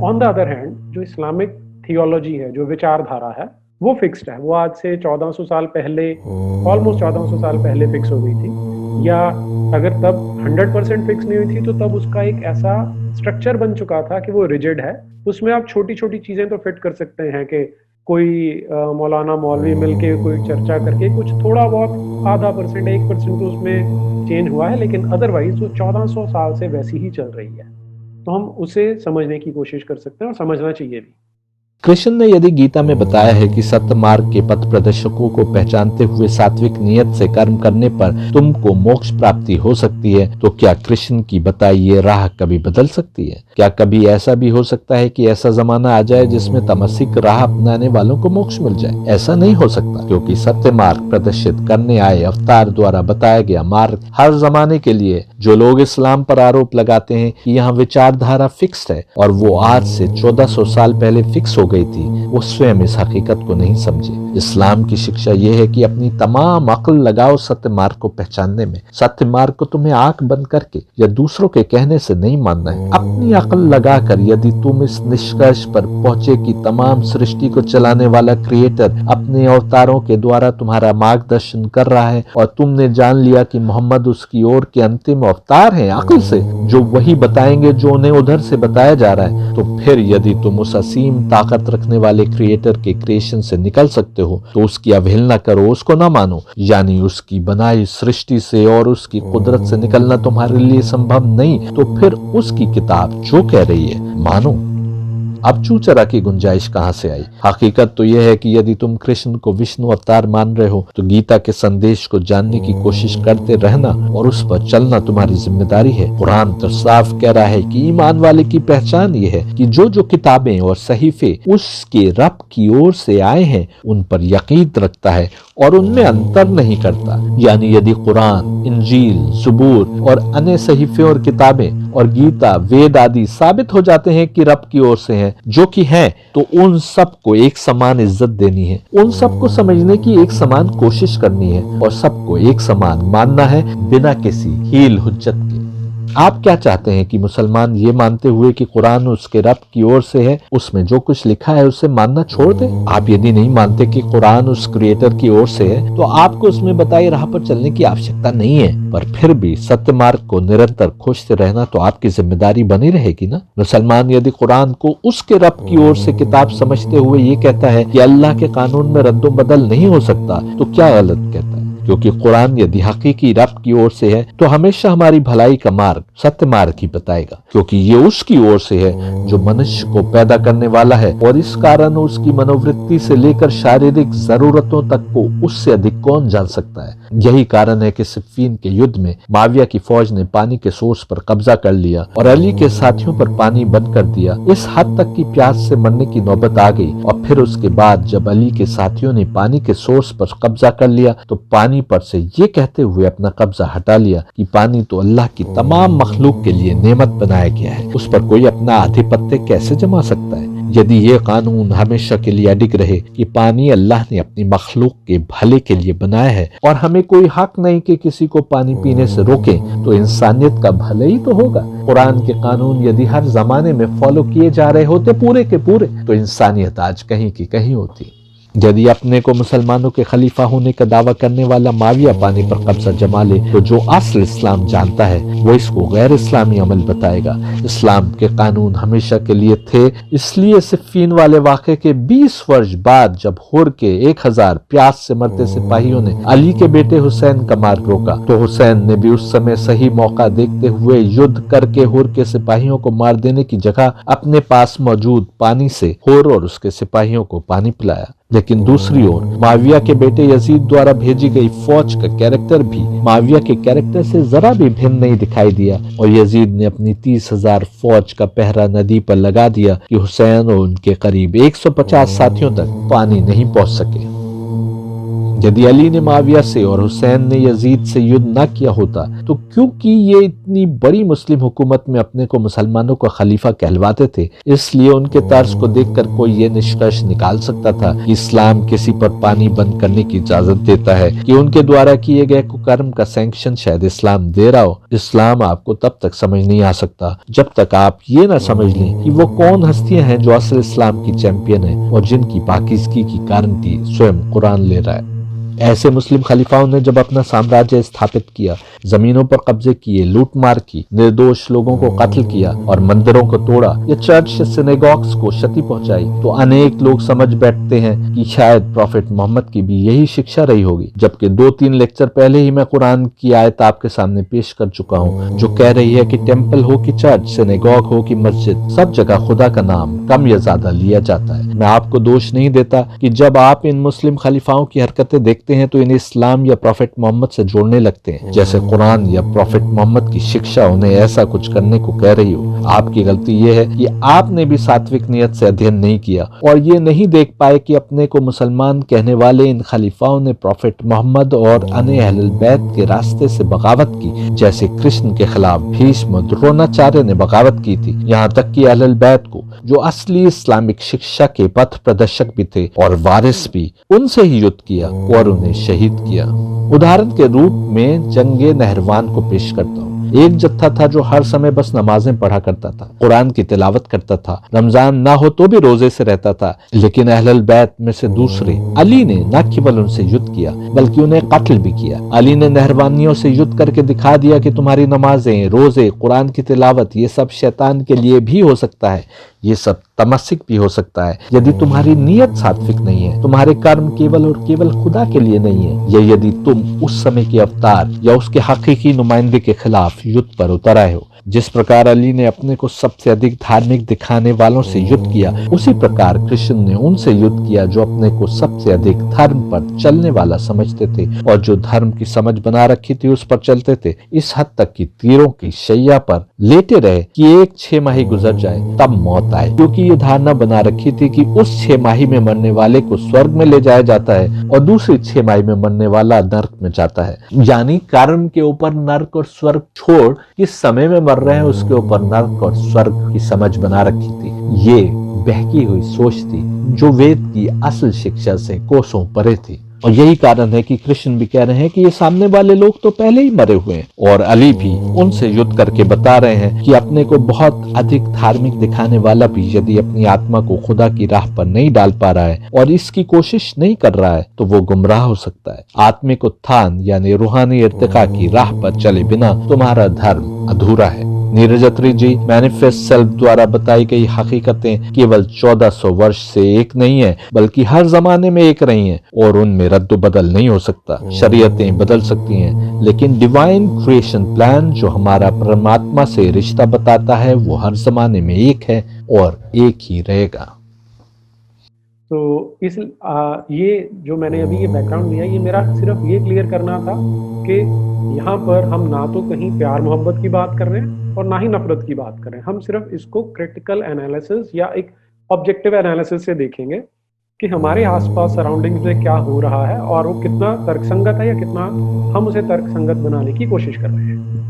Speaker 2: ऑन द अदर हैंड, जो इस्लामिक थियोलॉजी है, जो विचारधारा है, वो फिक्स्ड है। वो आज से 1400 साल पहले, ऑलमोस्ट 1400 साल पहले फिक्स हो गई थी, या अगर तब 100% फिक्स नहीं हुई थी तो तब उसका एक ऐसा स्ट्रक्चर बन चुका था कि वो रिजिड है। उसमें आप छोटी छोटी चीजें तो फिट कर सकते हैं कि कोई मौलाना मौलवी मिलके कोई चर्चा करके कुछ थोड़ा बहुत आधा परसेंट 1% तो उसमें चेंज हुआ है, लेकिन अदरवाइज वो 1400 साल से वैसी ही चल रही है। तो हम उसे समझने की कोशिश कर सकते हैं और समझना चाहिए भी।
Speaker 1: कृष्ण ने यदि गीता में बताया है कि सत्य मार्ग के पथ प्रदर्शकों को पहचानते हुए सात्विक नियत से कर्म करने पर तुमको मोक्ष प्राप्ति हो सकती है, तो क्या कृष्ण की बताई ये राह कभी बदल सकती है? क्या कभी ऐसा भी हो सकता है कि ऐसा जमाना आ जाए जिसमें तमसिक राह अपनाने वालों को मोक्ष मिल जाए? ऐसा नहीं हो सकता, क्योंकि सत्य मार्ग प्रदर्शित करने आए अवतार द्वारा बताया गया मार्ग हर जमाने के लिए। जो लोग इस्लाम पर आरोप लगाते हैं कि यहाँ विचारधारा फिक्स्ड है और वो आज से 1400 साल पहले फिक्स हो गई थी, वो स्वयं इस हकीकत को नहीं समझे। इस्लाम की शिक्षा यह है कि अपनी तमाम अक्ल लगाओ सत्य मार्ग को पहचानने में। सत्य मार्ग को तुम्हें आंख बंद करके या दूसरों के कहने से नहीं मानना है। अपनी अक्ल लगाकर यदि तुम इस निष्कर्ष पर पहुंचे कि तमाम सृष्टि को चलाने वाला क्रिएटर अपने अवतारों के द्वारा तुम्हारा मार्गदर्शन कर रहा है और तुमने जान लिया कि मोहम्मद उसकी ओर के अंतिम अवतार हैं अक्ल से, जो वही बताएंगे जो उन्हें उधर से बताया जा रहा है, तो फिर यदि तुम उस असीम ताकत रखने वाले क्रिएटर के क्रिएशन से निकल सकते हो तो उसकी अवहेलना करो, उसको ना मानो। यानी उसकी बनाई सृष्टि से और उसकी कुदरत से निकलना तुम्हारे लिए संभव नहीं, तो फिर उसकी किताब जो कह रही है मानो। अब चूचरा की गुंजाइश कहां से आई? हकीकत तो यह है कि यदि तुम कृष्ण को विष्णु अवतार मान रहे हो तो गीता के संदेश को जानने की कोशिश करते रहना और उस पर चलना तुम्हारी जिम्मेदारी है। कुरान तो साफ कह रहा है कि ईमान वाले की पहचान यह है कि जो किताबें और सहीफे उसके रब की ओर से आए हैं उन पर यकीन रखता है और उनमें अंतर नहीं करता। यानी यदि कुरान, इंजील, ज़बूर और अन्य सहीफे और किताबें और गीता, वेद आदि साबित हो जाते हैं कि रब की ओर से हैं, जो कि हैं, तो उन सब को एक समान इज्जत देनी है, उन सब को समझने की एक समान कोशिश करनी है और सबको एक समान मानना है बिना किसी हील हुज्जत के। आप क्या चाहते हैं कि मुसलमान ये मानते हुए कि कुरान उसके रब की ओर से है, उसमें जो कुछ लिखा है उसे मानना छोड़ दें? आप यदि नहीं मानते कि कुरान उस क्रिएटर की ओर से है तो आपको उसमें बताई राह पर चलने की आवश्यकता नहीं है, पर फिर भी सत्य मार्ग को निरंतर खोजते रहना तो आपकी जिम्मेदारी बनी रहेगी ना। मुसलमान यदि कुरान को उसके रब की ओर से किताब समझते हुए ये कहता है कि अल्लाह के कानून में रद्दो बदल नहीं हो सकता, तो क्या गलत कहता है? क्योंकि कुरान यदि हकीकी रब की ओर से है तो हमेशा हमारी भलाई का मार्ग सत्य मार्ग ही बताएगा, क्योंकि ये उसकी ओर से है जो मनुष्य को पैदा करने वाला है और इस कारण उसकी मनोवृत्ति से लेकर शारीरिक जरूरतों तक को उससे अधिक कौन जान सकता है। यही कारण है कि सिफ़ीन के युद्ध में माविया की फौज ने पानी के सोर्स पर कब्जा कर लिया और अली के साथियों पर पानी बंद कर दिया। इस हद तक की प्यास से मरने की नौबत आ गई और फिर उसके बाद जब अली के साथियों ने पानी के सोर्स पर कब्जा कर लिया तो पानी पर से ये कहते हुए अपना कब्जा हटा लिया कि पानी तो अल्लाह की तमाम मखलूक के लिए नेमत बनाया गया है, उस पर कोई अपना आधिपत्य कैसे जमा सकता है? यदि ये कानून हमेशा के लिए अडिग रहे कि पानी अल्लाह ने अपनी मखलूक के भले के लिए बनाया है और हमें कोई हक नहीं कि किसी को पानी पीने से रोके, तो इंसानियत का भला ही तो होगा। कुरान के कानून यदि हर जमाने में फॉलो किए जा रहे होते पूरे के पूरे, तो इंसानियत आज कहीं की कहीं होती। यदि अपने को मुसलमानों के खलीफा होने का दावा करने वाला माविया पानी पर कब्जा जमा ले तो जो असल इस्लाम जानता है वो इसको गैर इस्लामी अमल बताएगा। इस्लाम के कानून हमेशा के लिए थे, इसलिए सिफ़ीन वाले वाक़े के 20 वर्ष बाद जब हुर के 1000 प्यास से मरते सिपाहियों ने अली के बेटे हुसैन का मार्ग रोका तो हुसैन ने भी उस समय सही मौका देखते हुए युद्ध करके हुर के सिपाहियों को मार देने की जगह अपने पास मौजूद पानी से हुर और उसके सिपाहियों को पानी पिलाया। लेकिन दूसरी ओर माविया के बेटे यजीद द्वारा भेजी गई फौज का कैरेक्टर भी माविया के कैरेक्टर से जरा भी भिन्न नहीं दिखाई दिया और यजीद ने अपनी 30,000 फौज का पहरा नदी पर लगा दिया कि हुसैन और उनके करीब 150 साथियों तक पानी नहीं पहुंच सके। यदि अली ने माविया से और हुसैन ने यजीद से युद्ध न किया होता तो क्योंकि ये इतनी बड़ी मुस्लिम हुकूमत में अपने को मुसलमानों का खलीफा कहलवाते थे, इसलिए उनके तर्ज को देखकर कोई ये निष्कर्ष निकाल सकता था कि इस्लाम किसी पर पानी बंद करने की इजाजत देता है कि उनके द्वारा किए गए कुकर्म का सैंक्शन शायद इस्लाम दे रहा हो। इस्लाम आपको तब तक समझ नहीं आ सकता जब तक आप ये ना समझ लें कि वो कौन हस्तियां हैं जो असल इस्लाम की चैंपियन है और जिनकी पाकिज़गी की गारंटी स्वयं कुरान ले रहा है। ऐसे मुस्लिम खलीफाओं ने जब अपना साम्राज्य स्थापित किया, जमीनों पर कब्जे किए, लूटमार की, निर्दोष लोगों को कत्ल किया और मंदिरों को तोड़ा या चर्च सिनेगॉग्स को क्षति पहुंचाई, तो अनेक लोग समझ बैठते हैं कि शायद प्रॉफेट मोहम्मद की भी यही शिक्षा रही होगी। जबकि 2-3 लेक्चर पहले ही मैं कुरान की आयत आपके सामने पेश कर चुका हूँ जो कह रही है कि टेम्पल हो कि चर्च, सिनेगॉग हो कि मस्जिद, सब जगह खुदा का नाम कम या ज्यादा लिया जाता है। मैं आपको दोष नहीं देता कि जब आप इन मुस्लिम खलीफाओं की हरकतें देखते हैं तो इन्हें इस्लाम या प्रॉफेट मोहम्मद से जोड़ने लगते हैं, जैसे कुरान या प्रॉफेट मोहम्मद की शिक्षा उन्हें ऐसा कुछ करने को कह रही हो। आपकी गलती यह है कि आपने भी सात्विक नियत से अध्ययन नहीं किया और ये नहीं देख पाए कि अपने को मुसलमान कहने वाले इन खलीफाओं ने प्रॉफेट मोहम्मद और अने अहलुल बैत के रास्ते से बगावत की, जैसे कृष्ण के खिलाफ भीष्म द्रोणाचार्य ने बगावत की थी। यहाँ तक कि अहलुल बैत को, जो असली इस्लामिक शिक्षा के पथ प्रदर्शक भी थे और वारिस भी, उनसे ही युद्ध किया और उन्हें शहीद किया। उदाहरण के रूप में जंगे नहरवान को पेश करता हूँ। एक जत्था था जो हर समय बस नमाजें पढ़ा करता था, कुरान की तिलावत करता था, रमजान ना हो तो भी रोजे से रहता था। लेकिन अहलुल बैत में से दूसरे अली ने न केवल उनसे युद्ध किया बल्कि उन्हें कत्ल भी किया। अली ने नहरवानियों से युद्ध करके दिखा दिया कि तुम्हारी नमाजें, रोजे, कुरान की तिलावत ये सब शैतान के लिए भी हो सकता है, ये सब तमस्सिक भी हो सकता है यदि तुम्हारी नीयत सात्विक नहीं है, तुम्हारे कर्म केवल और केवल खुदा के लिए नहीं है, या यदि तुम उस समय के अवतार या उसके हकीकी नुमाइंदे के खिलाफ युद्ध पर उतर आए हो। जिस प्रकार अली ने अपने को सबसे अधिक धार्मिक दिखाने वालों से युद्ध किया, उसी प्रकार कृष्ण ने उनसे युद्ध किया जो अपने को सबसे अधिक धर्म पर चलने वाला समझते थे और जो धर्म की समझ बना रखी थी उस पर चलते थे, इस हद तक कि तीरों की शैया पर लेटे रहे कि एक 6 माही गुजर जाए तब मौत आए, क्योंकि ये धारणा बना रखी थी कि उस 6 माही में मरने वाले को स्वर्ग में ले जाया जाता है और दूसरी 6 माही में मरने वाला नर्क में जाता है। यानी कर्म के ऊपर नर्क और स्वर्ग छोड़ किस समय में रहे हैं उसके ऊपर नर्क और स्वर्ग की समझ बना रखी थी। ये बहकी हुई सोच थी जो वेद की असल शिक्षा से कोसों परे थी। और यही कारण है कि कृष्ण भी कह रहे हैं कि ये सामने वाले लोग तो पहले ही मरे हुए हैं, और अली भी उनसे युद्ध करके बता रहे हैं कि अपने को बहुत अधिक धार्मिक दिखाने वाला भी यदि अपनी आत्मा को खुदा की राह पर नहीं डाल पा रहा है और इसकी कोशिश नहीं कर रहा है तो वो गुमराह हो सकता है। आत्मिक उत्थान यानी रूहानी इर्तिका की राह पर चले बिना तुम्हारा धर्म अधूरा है। नीरज अत्री जी, मैनिफेस्ट सेल्फ द्वारा बताई गई हकीकतें केवल 1400 वर्ष से एक नहीं है बल्कि हर जमाने में एक रही हैं और उनमें रद्द बदल नहीं हो सकता। शरीयतें बदल सकती हैं लेकिन डिवाइन क्रिएशन प्लान जो हमारा परमात्मा से रिश्ता बताता है वो हर जमाने में एक है और एक ही रहेगा।
Speaker 2: तो ये जो मैंने अभी ये बैकग्राउंड दिया, ये मेरा सिर्फ ये क्लियर करना था कि यहाँ पर हम ना तो कहीं प्यार मोहब्बत की बात कर रहे हैं और ना ही नफरत की बात कर रहे हैं। हम सिर्फ इसको क्रिटिकल एनालिसिस या एक ऑब्जेक्टिव एनालिसिस से देखेंगे कि हमारे आसपास सराउंडिंग्स में क्या हो रहा है और वो कितना तर्कसंगत है या कितना हम उसे तर्कसंगत बनाने की कोशिश कर रहे हैं।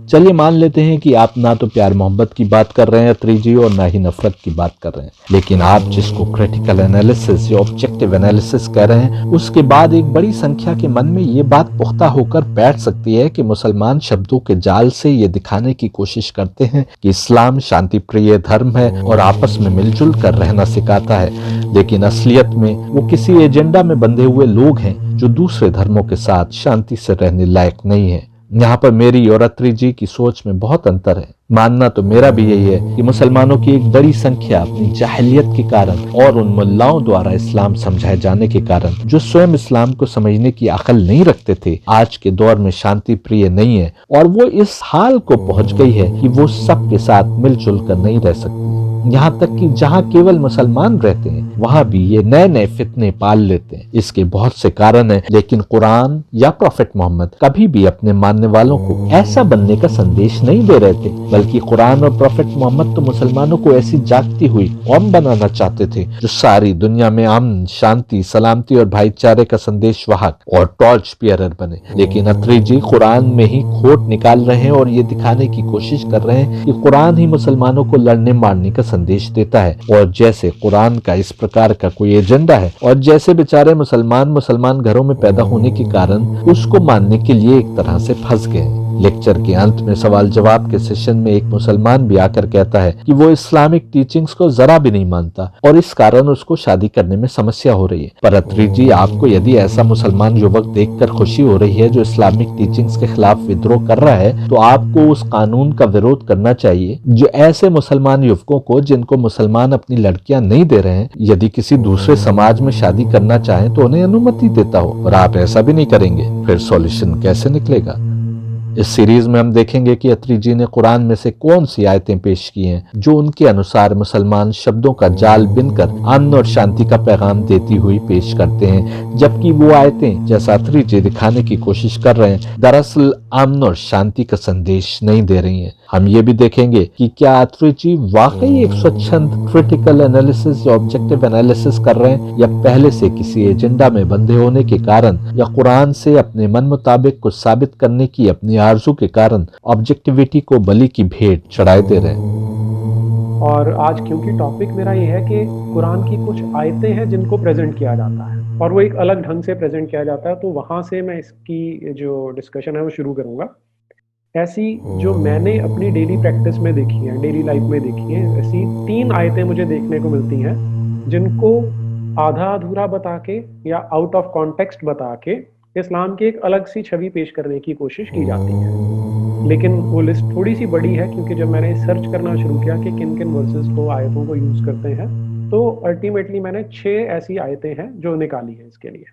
Speaker 1: चलिए मान लेते हैं कि आप ना तो प्यार मोहब्बत की बात कर रहे हैं अत्री जी और ना ही नफरत की बात कर रहे हैं, लेकिन आप जिसको क्रिटिकल एनालिसिस या ऑब्जेक्टिव एनालिसिस कह रहे हैं उसके बाद एक बड़ी संख्या के मन में ये बात पुख्ता होकर बैठ सकती है कि मुसलमान शब्दों के जाल से ये दिखाने की कोशिश करते हैं कि इस्लाम शांति प्रिय धर्म है और आपस में मिलजुल कर रहना सिखाता है, लेकिन असलियत में वो किसी एजेंडा में बंधे हुए लोग हैं जो दूसरे धर्मों के साथ शांति से रहने लायक नहीं है। यहाँ पर मेरी और अत्री जी की सोच में बहुत अंतर है। मानना तो मेरा भी यही है कि मुसलमानों की एक बड़ी संख्या अपनी जाहिलियत के कारण और उन मुल्लाओं द्वारा इस्लाम समझाए जाने के कारण जो स्वयं इस्लाम को समझने की अकल नहीं रखते थे, आज के दौर में शांति प्रिय नहीं है और वो इस हाल को पहुंच गई है कि वो सबके साथ मिलजुल कर नहीं रह सकती। यहाँ तक कि जहाँ केवल मुसलमान रहते हैं वहाँ भी ये नए नए फितने पाल लेते हैं। इसके बहुत से कारण हैं, लेकिन कुरान या प्रॉफेट मोहम्मद कभी भी अपने मानने वालों को ऐसा बनने का संदेश नहीं दे रहे थे, बल्कि कुरान और प्रॉफेट मोहम्मद तो मुसलमानों को ऐसी जागती हुई कौम बनाना चाहते थे जो सारी दुनिया में अमन, शांति, सलामती और भाईचारे का संदेश वाहक और टॉर्च बियरर बने। लेकिन अत्री जी कुरान में ही खोट निकाल रहे हैं और ये दिखाने की कोशिश कर रहे हैं कि कुरान ही मुसलमानों को लड़ने मारने का संदेश देता है, और जैसे कुरान का इस प्रकार का कोई एजेंडा है, और जैसे बेचारे मुसलमान घरों में पैदा होने के कारण उसको मानने के लिए एक तरह से फंस गए। लेक्चर के अंत में सवाल जवाब के सेशन में एक मुसलमान भी आकर कहता है कि वो इस्लामिक टीचिंग्स को जरा भी नहीं मानता और इस कारण उसको शादी करने में समस्या हो रही है। पर अत्री जी, आपको यदि ऐसा मुसलमान युवक देखकर खुशी हो रही है जो इस्लामिक टीचिंग्स के खिलाफ विद्रोह कर रहा है, तो आपको उस कानून का विरोध करना चाहिए जो ऐसे मुसलमान युवकों को, जिनको मुसलमान अपनी लड़कियां नहीं दे रहे हैं, यदि किसी दूसरे समाज में शादी करना चाहें तो उन्हें अनुमति देता हो। और आप ऐसा भी नहीं करेंगे, फिर सॉल्यूशन कैसे निकलेगा? इस सीरीज में हम देखेंगे कि अत्री जी ने कुरान में से कौन सी आयतें पेश की हैं जो उनके अनुसार मुसलमान शब्दों का जाल बिनकर अमन और शांति का पैगाम देती हुई पेश करते हैं, जबकि वो आयतें, जैसा अत्री जी दिखाने की कोशिश कर रहे हैं, दरअसल अमन और शांति का संदेश नहीं दे रही हैं। हम ये भी देखेंगे कि क्या अत्री जी वाकई एक स्वच्छंद क्रिटिकल एनालिसिस या ऑब्जेक्टिव एनालिसिस कर रहे हैं, या पहले से किसी एजेंडा में बंधे होने के कारण या कुरान से अपने मन मुताबिक कुछ साबित करने की अपनी आरज़ू के कारण ऑब्जेक्टिविटी को बलि की भेंट चढ़ाए दे रहे हैं।
Speaker 2: और आज क्योंकि टॉपिक मेरा ये है कि कुरान की कुछ आयतें हैं जिनको प्रेजेंट किया जाता है और वो एक अलग ढंग से प्रेजेंट किया जाता है, तो वहाँ से मैं इसकी जो डिस्कशन है वो शुरू करूँगा। ऐसी जो मैंने अपनी डेली प्रैक्टिस में देखी है, डेली लाइफ में देखी है, ऐसी 3 आयतें मुझे देखने को मिलती हैं जिनको आधा अधूरा बता के या आउट ऑफ कॉन्टेक्स्ट बता के इस्लाम की एक अलग सी छवि पेश करने की कोशिश की जाती है। लेकिन वो लिस्ट थोड़ी सी बड़ी है, क्योंकि जब मैंने सर्च करना शुरू किया कि किन किन वर्सेस को, आयतों को यूज़ करते हैं, तो अल्टीमेटली मैंने 6 ऐसी आयतें हैं जो निकाली है इसके लिए।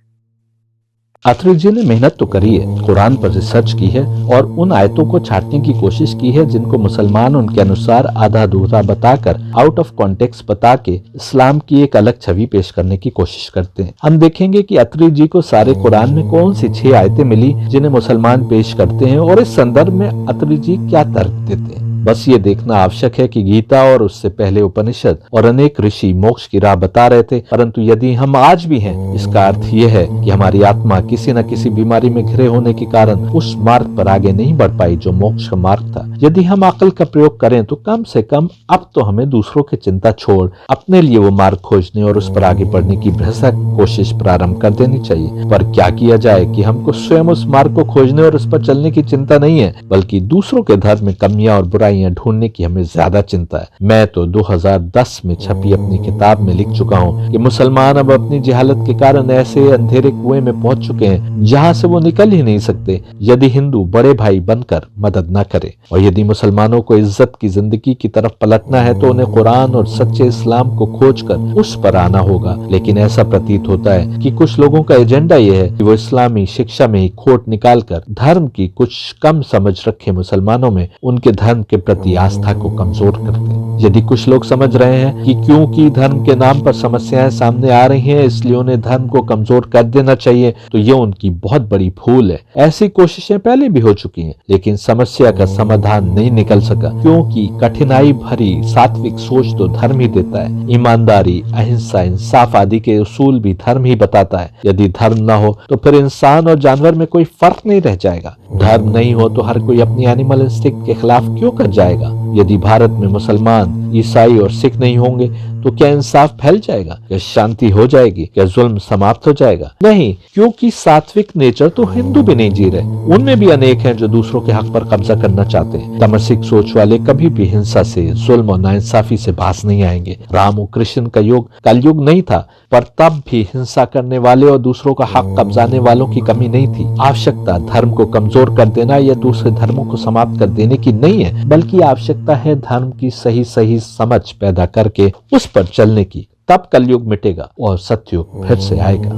Speaker 1: अत्री जी ने मेहनत तो करी है, कुरान पर रिसर्च की है और उन आयतों को छांटने की कोशिश की है जिनको मुसलमान उनके अनुसार आधा अधूरा बताकर, आउट ऑफ कॉन्टेक्स्ट बता के इस्लाम की एक अलग छवि पेश करने की कोशिश करते हैं। हम देखेंगे कि अत्री जी को सारे कुरान में कौन सी 6 आयतें मिली जिन्हें मुसलमान पेश करते हैं और इस संदर्भ में अत्री जी क्या तर्क देते हैं। बस ये देखना आवश्यक है कि गीता और उससे पहले उपनिषद और अनेक ऋषि मोक्ष की राह बता रहे थे, परंतु यदि हम आज भी हैं, इसका अर्थ यह है कि हमारी आत्मा किसी न किसी बीमारी में घिरे होने के कारण उस मार्ग पर आगे नहीं बढ़ पाई जो मोक्ष का मार्ग था। यदि हम अक्ल का प्रयोग करें तो कम से कम अब तो हमें दूसरों की चिंता छोड़ अपने लिए वो मार्ग खोजने और उस पर आगे बढ़ने की भरसक कोशिश प्रारंभ कर देनी चाहिए। पर क्या किया जाए कि हमको स्वयं उस मार्ग को खोजने और उस पर चलने की चिंता नहीं है, बल्कि दूसरों के धर्म में कमियां और बुराइयां ढूंढने की हमें ज्यादा चिंता है। मैं तो 2010 में छपी अपनी किताब में लिख चुका हूँ कि मुसलमान अब अपनी जहालत के कारण ऐसे अंधेरे कुएं में पहुंच चुके हैं जहां से वो निकल ही नहीं सकते यदि हिंदू बड़े भाई बनकर मदद न करे। और यदि मुसलमानों को इज्जत की जिंदगी की तरफ पलटना है तो उन्हें कुरान और सच्चे इस्लाम को खोजकर उस पर आना होगा। लेकिन ऐसा प्रतीत होता है कि कुछ लोगों का एजेंडा यह है कि वो इस्लामी शिक्षा में ही खोट निकालकर धर्म की कुछ कम समझ रखे मुसलमानों में उनके धर्म के प्रति आस्था को कमजोर करते हैं। यदि कुछ लोग समझ रहे हैं कि क्योंकि धर्म के नाम पर समस्याएं सामने आ रही हैं इसलिए उन्हें धर्म को कमजोर कर देना चाहिए, तो ये उनकी बहुत बड़ी भूल है। ऐसी कोशिशें पहले भी हो चुकी हैं, लेकिन समस्या का समाधान नहीं निकल सका, क्योंकि कठिनाई भरी सात्विक सोच तो धर्म ही देता है। ईमानदारी, अहिंसा, इंसाफ आदि के उसूल भी धर्म ही बताता है। यदि धर्म न हो तो फिर इंसान और जानवर में कोई फर्क नहीं रह जाएगा। धर्म नहीं हो तो हर कोई अपनी एनिमल इंस्टिंक्ट के खिलाफ क्यों कर जाएगा। यदि भारत में मुसलमान, ईसाई और सिख नहीं होंगे तो क्या इंसाफ फैल जाएगा? क्या शांति हो जाएगी? क्या जुल्म समाप्त हो जाएगा? नहीं, क्योंकि सात्विक नेचर तो हिंदू भी नहीं जी रहे। उनमें भी अनेक हैं जो दूसरों के हक पर कब्जा करना चाहते हैं। तमसिक सोच वाले कभी भी हिंसा से, जुल्म और नाइंसाफी से बाज नहीं आएंगे। राम और कृष्ण का युग कलयुग नहीं था, पर तब भी हिंसा करने वाले और दूसरों का हक कब्जाने वालों की कमी नहीं थी। आवश्यकता धर्म को कमजोर कर देना या दूसरे धर्मों को समाप्त कर देने की नहीं है, बल्कि आवश्यकता है धर्म की सही समझ पैदा करके उस पर चलने की। तब कलयुग मिटेगा और सतयुग फिर से आएगा।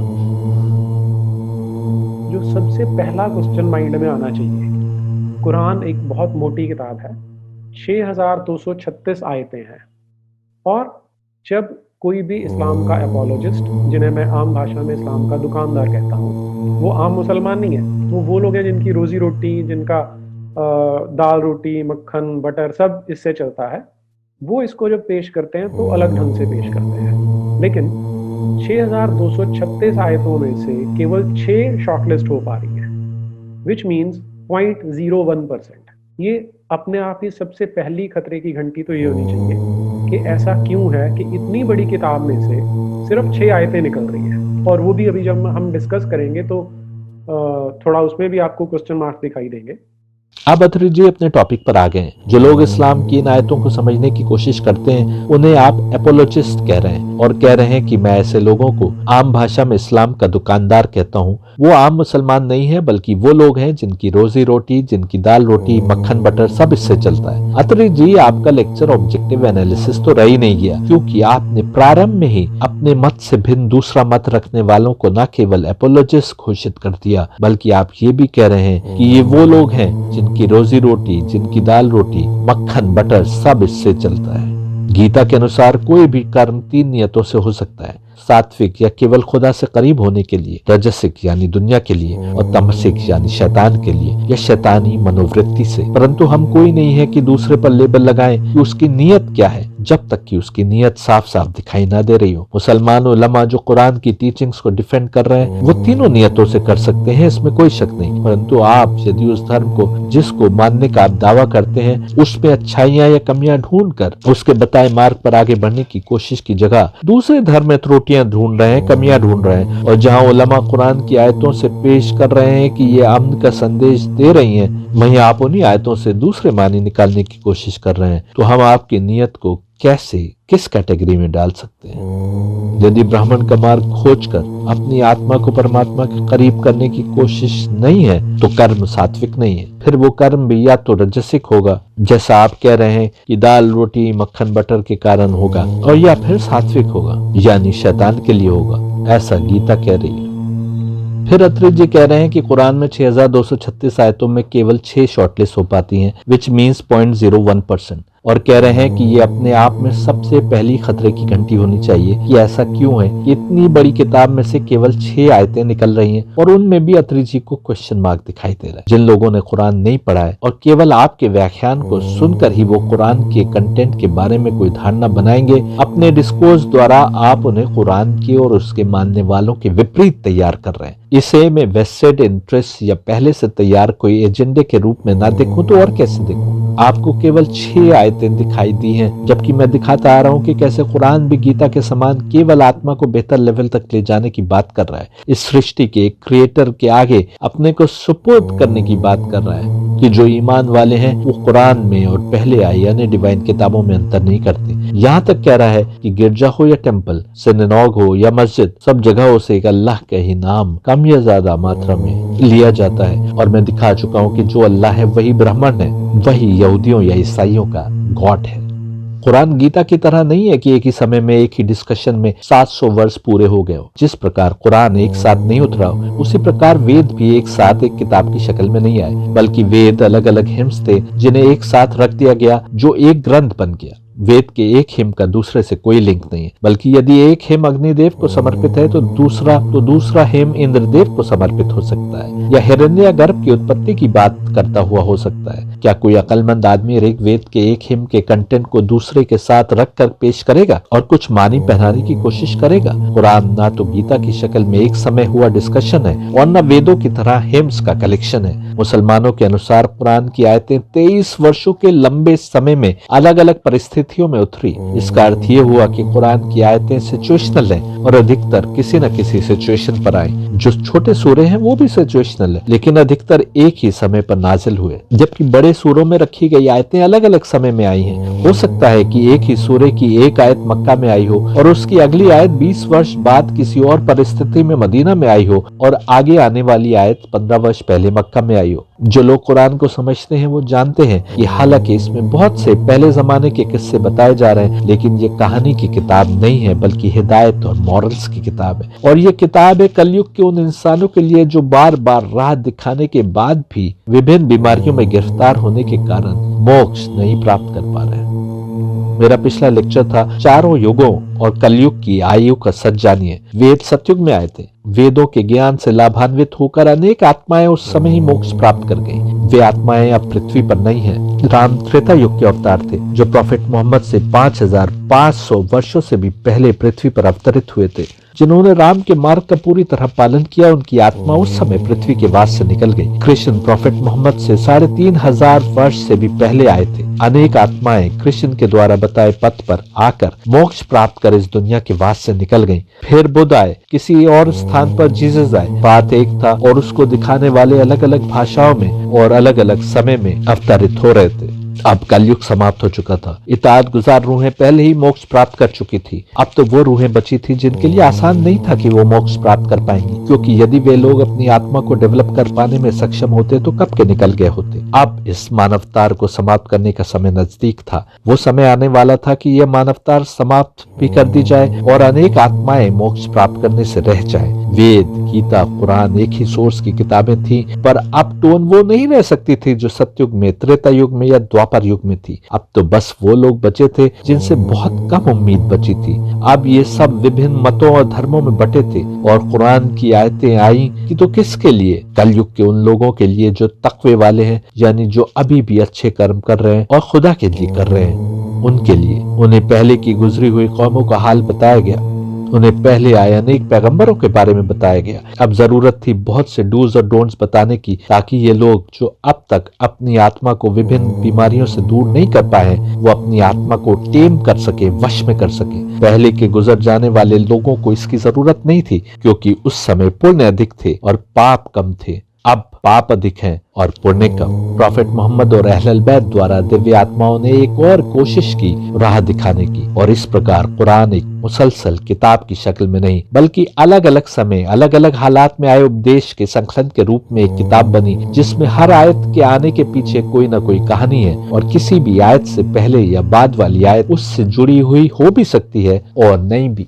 Speaker 2: जो सबसे पहला क्वेश्चन माइंड में आना चाहिए, कुरान एक बहुत मोटी किताब है, 6236 आयतें हैं। और जब कोई भी इस्लाम का एपोलॉजिस्ट, जिन्हें मैं आम भाषा में इस्लाम का दुकानदार कहता हूँ, वो आम मुसलमान नहीं है, वो लोग हैं जिनकी रोजी रोटी, जिनका दाल रोटी मक्खन बटर सब इससे चलता है, वो इसको जब पेश करते हैं तो अलग ढंग से पेश करते हैं। लेकिन 6236 आयतों में से केवल 6 शॉर्टलिस्ट हो पा रही है, विच मीन्स 0.01%। ये अपने आप ही सबसे पहली खतरे की घंटी तो ये होनी चाहिए कि ऐसा क्यों है कि इतनी बड़ी किताब में से सिर्फ 6 आयतें निकल रही हैं। और वो भी अभी जब हम डिस्कस करेंगे तो थोड़ा उसमें भी आपको क्वेश्चन मार्क्स दिखाई देंगे।
Speaker 1: अब अथरी जी अपने टॉपिक पर आ गए हैं। जो लोग इस्लाम की इन आयतों को समझने की कोशिश करते हैं उन्हें आप एपोलोजिस्ट कह रहे हैं और कह रहे हैं कि मैं ऐसे लोगों को आम भाषा में इस्लाम का दुकानदार कहता हूँ। वो आम मुसलमान नहीं है बल्कि वो लोग हैं जिनकी रोजी रोटी, जिनकी दाल रोटी मक्खन बटर सब इससे चलता है। अथरी जी आपका लेक्चर ऑब्जेक्टिव एनालिसिस तो रह ही नहीं गया, क्योंकि आपने प्रारंभ में ही अपने मत से भिन्न दूसरा मत रखने वालों को न केवल एपोलोजिस्ट घोषित कर दिया बल्कि आप ये भी कह रहे हैं कि ये वो लोग हैं जिनकी रोजी रोटी, जिनकी दाल रोटी मक्खन बटर सब इससे चलता है। गीता के अनुसार कोई भी कर्म 3 नियतों से हो सकता है, सात्विक या केवल खुदा से करीब होने के लिए, रजसिक यानी दुनिया के लिए और तमसिक यानी शैतान के लिए या शैतानी मनोवृत्ति से। परंतु हम कोई नहीं है कि दूसरे पर लेबल लगाएं कि उसकी नीयत क्या है जब तक कि उसकी नीयत साफ साफ दिखाई ना दे रही हो। मुसलमान उलमा जो कुरान की टीचिंग्स को डिफेंड कर रहे हैं वो तीनों नियतों से कर सकते हैं, इसमें कोई शक नहीं। परंतु आप यदि उस धर्म को जिसको मानने का आप दावा करते हैं उसमें अच्छाइयां या कमियां ढूंढ कर उसके बताए मार्ग पर आगे बढ़ने की कोशिश की जगह दूसरे धर्म में त्रुटियां ढूंढ रहे हैं, कमियां ढूंढ रहे हैं, और जहां उलमा कुरान की आयतों से पेश कर रहे हैं कि ये अमन का संदेश दे रही हैं, वहीं आप उन्हीं आयतों से दूसरे मानी निकालने की कोशिश कर रहे हैं, तो हम आपकी नियत को कैसे किस कैटेगरी में डाल सकते हैं? यदि ब्राह्मण का मार्ग खोजकर अपनी आत्मा को परमात्मा के करीब करने की कोशिश नहीं है तो कर्म सात्विक नहीं है। फिर वो कर्म भी या तो रजसिक होगा जैसा आप कह रहे हैं कि दाल रोटी मक्खन बटर के कारण होगा, और या फिर सात्विक होगा यानी शैतान के लिए होगा, ऐसा गीता कह रही है। फिर अत्रि जी कह रहे हैं कि कुरान में 6236 आयतों में केवल 6 शॉर्टलिस्ट हो पाती हैं, विच मीन्स 0.01%, और कह रहे हैं कि ये अपने आप में सबसे पहली खतरे की घंटी होनी चाहिए कि ऐसा क्यों है कि इतनी बड़ी किताब में से केवल 6 आयतें निकल रही हैं, और उनमें भी अत्रि जी को क्वेश्चन मार्क दिखाई दे रहा है। जिन लोगों ने कुरान नहीं पढ़ा है और केवल आपके व्याख्यान को सुनकर ही वो कुरान के कंटेंट के बारे में कोई धारणा बनाएंगे, अपने डिस्कोर्स द्वारा आप उन्हें कुरान के और उसके मानने वालों के विपरीत तैयार कर रहे हैं। इसे मैं वेस्टेड इंटरेस्ट या पहले से तैयार कोई एजेंडे के रूप में ना देखूं तो और कैसे देखूं? आपको केवल 6 आयतें दिखाई दी हैं, जबकि मैं दिखाता आ रहा हूं कि कैसे कुरान भी गीता के समान केवल आत्मा को बेहतर लेवल तक ले जाने की बात कर रहा है। इस सृष्टि के क्रिएटर के आगे अपने को सुपुर्द करने की बात कर रहा है कि जो ईमान वाले हैं वो कुरान में और पहले आई यानी डिवाइन किताबों में अंतर नहीं करते। यहाँ तक कह रहा है कि गिरजा हो या टेम्पल, सिनेगॉग हो या मस्जिद, सब जगहों से एक अल्लाह का ही नाम कम या ज्यादा मात्रा में लिया जाता है। और मैं दिखा चुका हूँ कि जो अल्लाह है वही ब्राह्मण है, वही यहूदियों या ईसाइयों का गॉड है। कुरान गीता की तरह नहीं है कि एक ही समय में एक ही डिस्कशन में 700 वर्ष पूरे हो गए हो। जिस प्रकार कुरान एक साथ नहीं उतरा हो, उसी प्रकार वेद भी एक साथ एक किताब की शक्ल में नहीं आए, बल्कि वेद अलग अलग हिम्स थे जिन्हें एक साथ रख दिया गया जो एक ग्रंथ बन गया। वेद के एक हिम का दूसरे से कोई लिंक नहीं है, बल्कि यदि एक हिम अग्निदेव को समर्पित है तो दूसरा हिम इंद्रदेव को समर्पित हो सकता है, या हिरण्यगर्भ की उत्पत्ति की बात करता हुआ हो सकता है। क्या कोई अक्लमंद आदमी ऋग्वेद के एक हिम के कंटेंट को दूसरे के साथ रख कर पेश करेगा और कुछ मानी पहनाने की कोशिश करेगा? कुरान ना तो गीता की शक्ल में एक समय हुआ डिस्कशन है और न वेदों की तरह हिम्स का कलेक्शन है। मुसलमानों के अनुसार कुरान की आयतें 23 वर्षों के लंबे समय में अलग अलग परिस्थितियों में उतरी। इसका अर्थ ये हुआ कि कुरान की आयतें सिचुएशनल हैं और अधिकतर किसी न किसी सिचुएशन पर आई। जो छोटे सूरे हैं वो भी सिचुएशनल है, लेकिन अधिकतर एक ही समय पर नाजिल हुए, जबकि बड़े सूरों में रखी गई आयतें अलग अलग समय में आई हैं। हो सकता है कि एक ही सूरे की एक आयत मक्का में आई हो और उसकी अगली आयत 20 वर्ष बाद किसी और परिस्थिति में मदीना में आई हो, और आगे आने वाली आयत 15 वर्ष पहले मक्का में आई हो। जो लोग कुरान को समझते हैं वो जानते हैं कि हालांकि इसमें बहुत से पहले जमाने के किस्से बताए जा रहे हैं, लेकिन ये कहानी की किताब नहीं है बल्कि हिदायत और मॉरल्स की किताब है। और ये किताब है कलयुग के उन इंसानों के लिए जो बार बार राह दिखाने के बाद भी विभिन्न बीमारियों में गिरफ्तार होने के कारण मोक्ष नहीं प्राप्त कर पा रहे हैं। मेरा पिछला लेक्चर था चारों युगों और कलयुग की आयु का सच जानिए। वेद सतयुग में आए थे। वेदों के ज्ञान से लाभान्वित होकर अनेक आत्माएं उस समय ही मोक्ष प्राप्त कर गईं। वे आत्माएं अब पृथ्वी पर नहीं हैं। राम त्रेता युग के अवतार थे जो प्रॉफेट मोहम्मद से 5500 वर्षों से भी पहले पृथ्वी पर अवतरित हुए थे। जिन्होंने राम के मार्ग का पूरी तरह पालन किया, उनकी आत्मा उस समय पृथ्वी के वास से निकल गई। कृष्ण प्रॉफेट मोहम्मद से 3500 वर्ष से भी पहले आए थे। अनेक आत्माएं कृष्ण के द्वारा बताए पथ पर आकर मोक्ष प्राप्त कर इस दुनिया के वास से निकल गईं। फिर बुद्ध आए, किसी और स्थान पर जीसस आए। बात एक था और उसको दिखाने वाले अलग अलग भाषाओं में और अलग अलग समय में अवतरित हो रहे थे। अब कलयुग समाप्त हो चुका था। इताअत गुजार रूहें पहले ही मोक्ष प्राप्त कर चुकी थी। अब तो वो रूहें बची थी जिनके लिए आसान नहीं था कि वो मोक्ष प्राप्त कर पाएंगी, क्योंकि यदि वे लोग अपनी आत्मा को डेवलप कर पाने में सक्षम होते तो कब के निकल गए होते। अब इस मानवतार को समाप्त करने का समय नजदीक था। वो समय आने वाला था कि यह मानवतार समाप्त भी कर दी जाए और अनेक आत्माएं मोक्ष प्राप्त करने से रह जाए। वेद, गीता, कुरान एक ही सोर्स की किताबें थी, पर अब टोन वो नहीं रह सकती थी जो सतयुग में, त्रेता युग में या द्वापर युग में थी। अब तो बस वो लोग बचे थे जिनसे बहुत कम उम्मीद बची थी। अब ये सब विभिन्न मतों और धर्मों में बटे थे और कुरान की आयतें आई कि तो किसके लिए? कलयुग के उन लोगों के लिए जो तकवे वाले हैं, यानी जो अभी भी अच्छे कर्म कर रहे हैं और खुदा के लिए कर रहे हैं। उनके लिए उन्हें पहले की गुजरी हुई कौमों का हाल बताया गया। उन्हें पहले आए अनेक पैगंबरों के बारे में बताया गया। अब जरूरत थी बहुत से डूज और डोंट्स बताने की, ताकि ये लोग जो अब तक अपनी आत्मा को विभिन्न बीमारियों से दूर नहीं कर पाए, वो अपनी आत्मा को टेम कर सके, वश में कर सके। पहले के गुजर जाने वाले लोगों को इसकी जरूरत नहीं थी, क्योंकि उस समय पुण्य अधिक थे और पाप कम थे। अब पाप अधिक हैं और पुण्य कम। प्रॉफेट मोहम्मद और अहलुल बैत द्वारा दिव्य आत्माओं ने एक और कोशिश की राह दिखाने की, और इस प्रकार कुरान एक मुसलसल किताब की शक्ल में नहीं, बल्कि अलग अलग समय, अलग अलग हालात में आए उपदेश के संकलन के रूप में एक किताब बनी, जिसमें हर आयत के आने के पीछे कोई न कोई कहानी है, और किसी भी आयत से पहले या बाद वाली आयत उससे जुड़ी हुई हो भी सकती है और नहीं भी।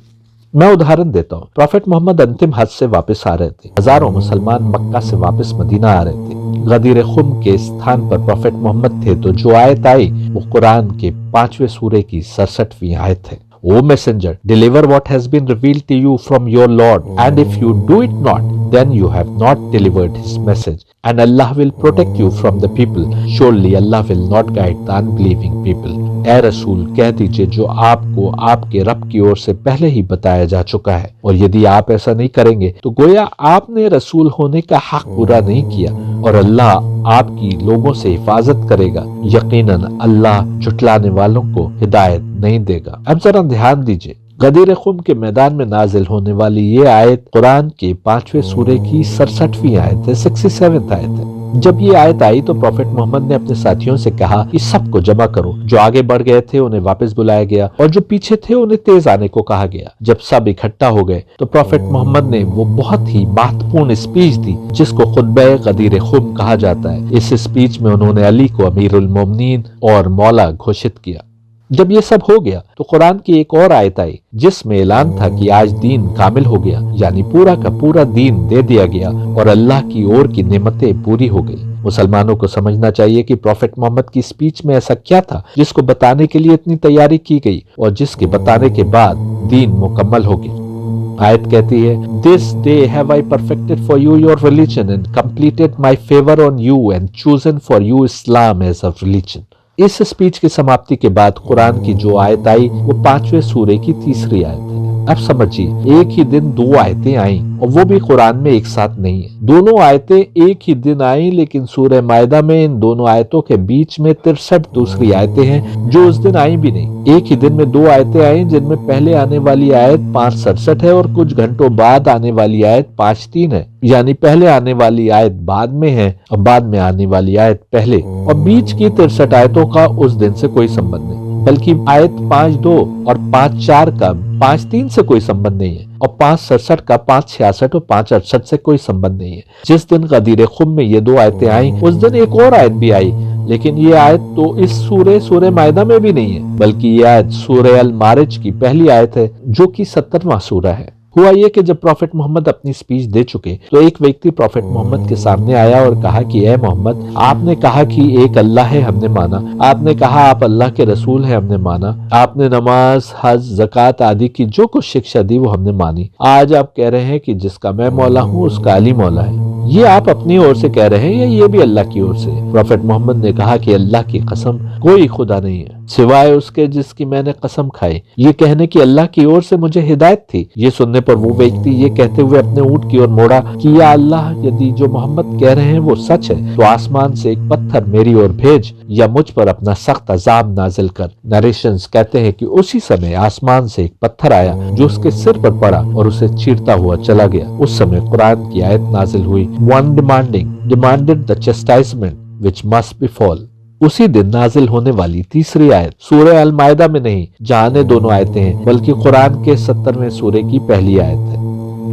Speaker 1: मैं उदाहरण देता हूँ। प्रॉफेट मोहम्मद अंतिम हज से वापस आ रहे थे। हजारों मुसलमान मक्का से वापस मदीना आ रहे थे। गदीर खुम के स्थान पर प्रॉफेट मोहम्मद थे, तो जो आयत आई वो कुरान के 5वें सूरे की 67वीं आयत है। O messenger, deliver what has been revealed to you from your Lord, and if you do it not, then you have not delivered his message, and Allah will protect you from the people. Surely Allah will not guide the unbelieving people. ए रसूल, कह दीजिए जो आपको आपके रब की ओर से पहले ही बताया जा चुका है, और यदि आप ऐसा नहीं करेंगे तो गोया आपने रसूल होने का हक पूरा नहीं किया, और अल्लाह आपकी लोगों से हिफाजत करेगा। यकीनन अल्लाह झुटलाने वालों को हिदायत नहीं देगा। अब जरा ध्यान दीजिए, गदीर खुम के मैदान में नाजिल होने वाली ये आयत कुरान के 5वें सूरे की 67वीं आयत है, 67th आयत है। जब ये आयत आई तो प्रॉफेट मोहम्मद ने अपने साथियों से कहा कि सबको जमा करो। जो आगे बढ़ गए थे उन्हें वापस बुलाया गया, और जो पीछे थे उन्हें तेज आने को कहा गया। जब सब इकट्ठा हो गए तो प्रॉफेट मोहम्मद ने वो बहुत ही महत्वपूर्ण स्पीच दी, जिसको खुतबे गदीर खुम कहा जाता है। इस स्पीच में उन्होंने अली को अमीरुल मोमिनीन और मौला घोषित किया। जब ये सब हो गया तो कुरान की एक और आयत आई, जिसमें ऐलान था कि आज दीन कामिल हो गया, यानी पूरा का पूरा दीन दे दिया गया और अल्लाह की ओर की नेमतें पूरी हो गई। मुसलमानों को समझना चाहिए कि प्रॉफेट मोहम्मद की स्पीच में ऐसा क्या था जिसको बताने के लिए इतनी तैयारी की गई और जिसके बताने के बाद दीन मुकम्मल हो गया। आयत कहती है, this day have I perfected for you your religion and completed my favour on you and chosen for you Islam as a religion. इस स्पीच की समाप्ति के बाद कुरान की जो आयत आई वो 5वें सूरे की 3री आयत है। अब समझिए, एक ही दिन 2 आयतें आई, और वो भी कुरान में एक साथ नहीं है। दोनों आयतें एक ही दिन आई, लेकिन सूरह मायदा में इन दोनों आयतों के बीच में 63 दूसरी आयतें हैं जो उस दिन आई भी नहीं। एक ही दिन में 2 आयतें आई, जिनमें पहले आने वाली आयत 567 है और कुछ घंटों बाद आने वाली आयत 53 है। यानी पहले आने वाली आयत बाद में है और बाद में आने वाली आयत पहले, और बीच की 63 आयतों का उस दिन से कोई संबंध नहीं, बल्कि आयत 5:2 और 5:4 का 5:3 से कोई संबंध नहीं है, और 5:67 का 5:66 और 5:68 से कोई संबंध नहीं है। जिस दिन गदीर खुम में ये 2 आयतें आई, उस दिन एक और आयत भी आई, लेकिन ये आयत तो इस सूरह मायदा में भी नहीं है, बल्कि ये आयत सूरह अल मारिज की पहली आयत है, जो कि 70वां सूरा है। हुआ ये कि जब प्रॉफेट मोहम्मद अपनी स्पीच दे चुके तो एक व्यक्ति प्रॉफेट मोहम्मद के सामने आया और कहा कि ए मोहम्मद, आपने कहा कि एक अल्लाह है, हमने माना। आपने कहा आप अल्लाह के रसूल है, हमने माना। आपने नमाज, हज, ज़कात आदि की जो कुछ शिक्षा दी वो हमने मानी। आज आप कह रहे हैं कि जिसका मैं मौला हूँ उसका अली मौला है। ये आप अपनी ओर से कह रहे हैं या ये भी अल्लाह की ओर से? प्रॉफेट मोहम्मद ने कहा कि अल्लाह की कसम, कोई खुदा नहीं है सिवाय उसके जिसकी मैंने कसम खाई। ये कहने की अल्लाह की ओर से मुझे हिदायत थी। ये सुनने पर वो व्यक्ति ये कहते हुए अपने ऊंट की ओर मोड़ा कि या अल्लाह, यदि जो मोहम्मद कह रहे हैं वो सच है तो आसमान से एक पत्थर मेरी ओर भेज या मुझ पर अपना सख्त अजाब नाजिल कर। नरेशंस कहते हैं कि उसी समय आसमान से एक पत्थर आया जो उसके सिर पर पड़ा और उसे चीरता हुआ चला गया। उस समय कुरान की आयत नाजिल हुई, one demanded the chastisement which must befall. उसी दिन नाजिल होने वाली तीसरी आयत सूरह अल मायदा में नहीं, जहां दोनों आयतें हैं, बल्कि कुरान के 70वें सूरे की पहली आयत है।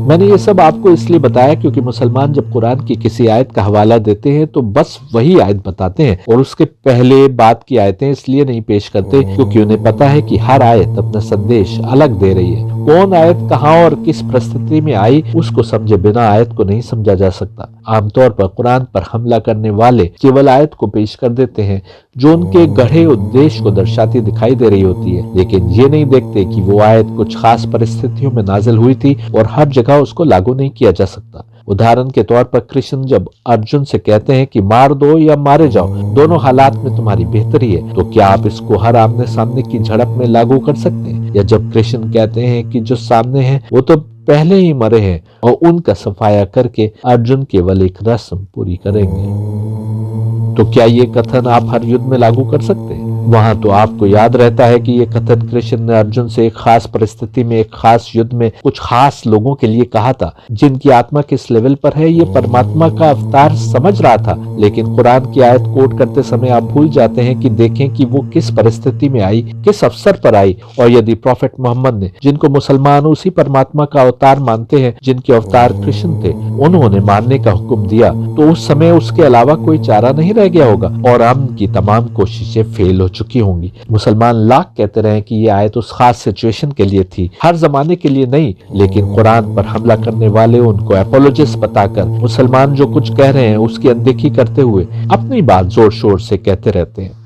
Speaker 1: मैंने ये सब आपको इसलिए बताया क्योंकि मुसलमान जब कुरान की किसी आयत का हवाला देते हैं तो बस वही आयत बताते हैं और उसके पहले बाद की आयतें इसलिए नहीं पेश करते क्योंकि उन्हें पता है कि हर आयत अपना संदेश अलग दे रही है। कौन आयत कहाँ और किस परिस्थिति में आई उसको समझे बिना आयत को नहीं समझा जा सकता। आमतौर पर कुरान पर हमला करने वाले केवल आयत को पेश कर देते हैं जो उनके गढ़े उद्देश्य को दर्शाती दिखाई दे रही होती है, लेकिन ये नहीं देखते कि वो आयत कुछ खास परिस्थितियों में नाजिल हुई थी और हर जगह उसको लागू नहीं किया जा सकता। उदाहरण के तौर पर कृष्ण जब अर्जुन से कहते हैं कि मार दो या मारे जाओ, दोनों हालात में तुम्हारी बेहतरी है, तो क्या आप इसको हर आमने सामने की झड़प में लागू कर सकते हैं? या जब कृष्ण कहते हैं कि जो सामने हैं वो तो पहले ही मरे हैं और उनका सफाया करके अर्जुन केवल एक रस्म पूरी करेंगे, तो क्या ये कथन आप हर युद्ध में लागू कर सकते हैं? वहां तो आपको याद रहता है कि ये कथन कृष्ण ने अर्जुन से एक खास परिस्थिति में, एक खास युद्ध में कुछ खास लोगों के लिए कहा था जिनकी आत्मा किस लेवल पर है ये परमात्मा का अवतार समझ रहा था। लेकिन कुरान की आयत कोट करते समय आप भूल जाते हैं कि देखें कि वो किस परिस्थिति में आई, किस अवसर पर आई। और यदि प्रॉफेट मोहम्मद ने, जिनको मुसलमान उसी परमात्मा का अवतार मानते हैं जिनके अवतार कृष्ण थे, उन्होंने मानने का हुक्म दिया तो उस समय उसके अलावा कोई चारा नहीं रह गया होगा और अमन की तमाम कोशिशें फेल हो चुकी होंगी। मुसलमान लाख कहते रहे कि ये आयत उस खास सिचुएशन के लिए थी, हर जमाने के लिए नहीं, लेकिन कुरान पर हमला करने वाले उनको एपोलॉजिस्ट बताकर मुसलमान जो कुछ कह रहे हैं उसकी अनदेखी करते हुए अपनी बात जोर शोर से कहते रहते हैं।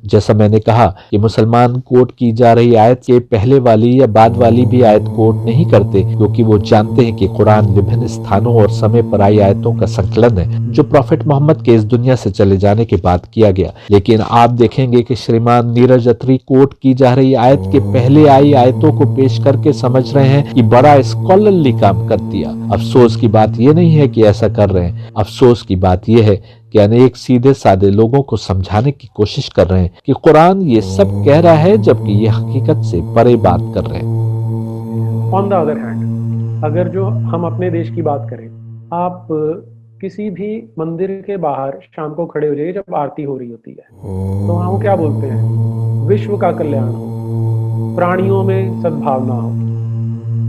Speaker 1: जैसा मैंने कहा कि मुसलमान कोट की जा रही आयत के पहले वाली या बाद वाली भी आयत कोट नहीं करते क्योंकि वो जानते हैं कि कुरान विभिन्न स्थानों और समय पर आई आयतों का संकलन है जो प्रॉफेट मोहम्मद के इस दुनिया से चले जाने के बाद किया गया। लेकिन आप देखेंगे कि श्रीमान नीरज अत्री कोट की जा रही आयत के पहले आई आयतों को पेश करके समझ रहे हैं कि बड़ा स्कॉलरली काम कर दिया। अफसोस की बात यह नहीं है कि ऐसा कर रहे हैं, अफसोस की बात यह है कि अनेक सीधे साधे लोगों को समझाने की कोशिश कर रहे हैं कि कुरान ये सब कह रहा है जबकि ये हकीकत से परे बात कर रहे हैं।
Speaker 2: ऑन द अदर हैंड, अगर जो हम अपने देश की बात करें, आप किसी भी मंदिर के बाहर शाम को खड़े हो जाइए जब आरती हो रही होती है तो वहाँ वो क्या बोलते हैं, विश्व का कल्याण हो, प्राणियों में सद्भावना हो।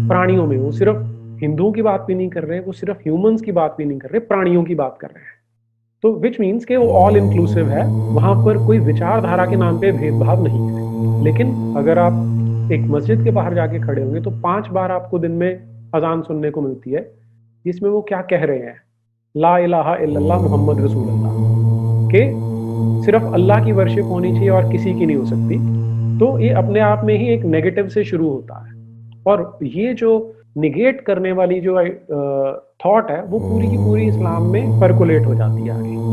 Speaker 2: प्राणियों में वो सिर्फ हिंदुओं की बात भी नहीं कर रहे, वो सिर्फ ह्यूमंस की बात भी नहीं कर रहे, प्राणियों की बात कर रहे हैं। तो विच मीन्स के वो ऑल इंक्लूसिव है, वहां पर कोई विचारधारा के नाम पे भेदभाव नहीं है। लेकिन अगर आप एक मस्जिद के बाहर जाके खड़े होंगे तो 5 बार आपको दिन में अजान सुनने को मिलती है जिसमें वो क्या कह रहे हैं, ला इलाहा इल्लल्लाह मुहम्मद रसूलुल्लाह, के सिर्फ अल्लाह की वर्शिप होनी चाहिए और किसी की नहीं हो सकती। तो ये अपने आप में ही एक नेगेटिव से शुरू होता है और ये जो निगेट करने वाली जो थॉट है वो पूरी की पूरी इस्लाम में परकोलेट हो जाती है आगे।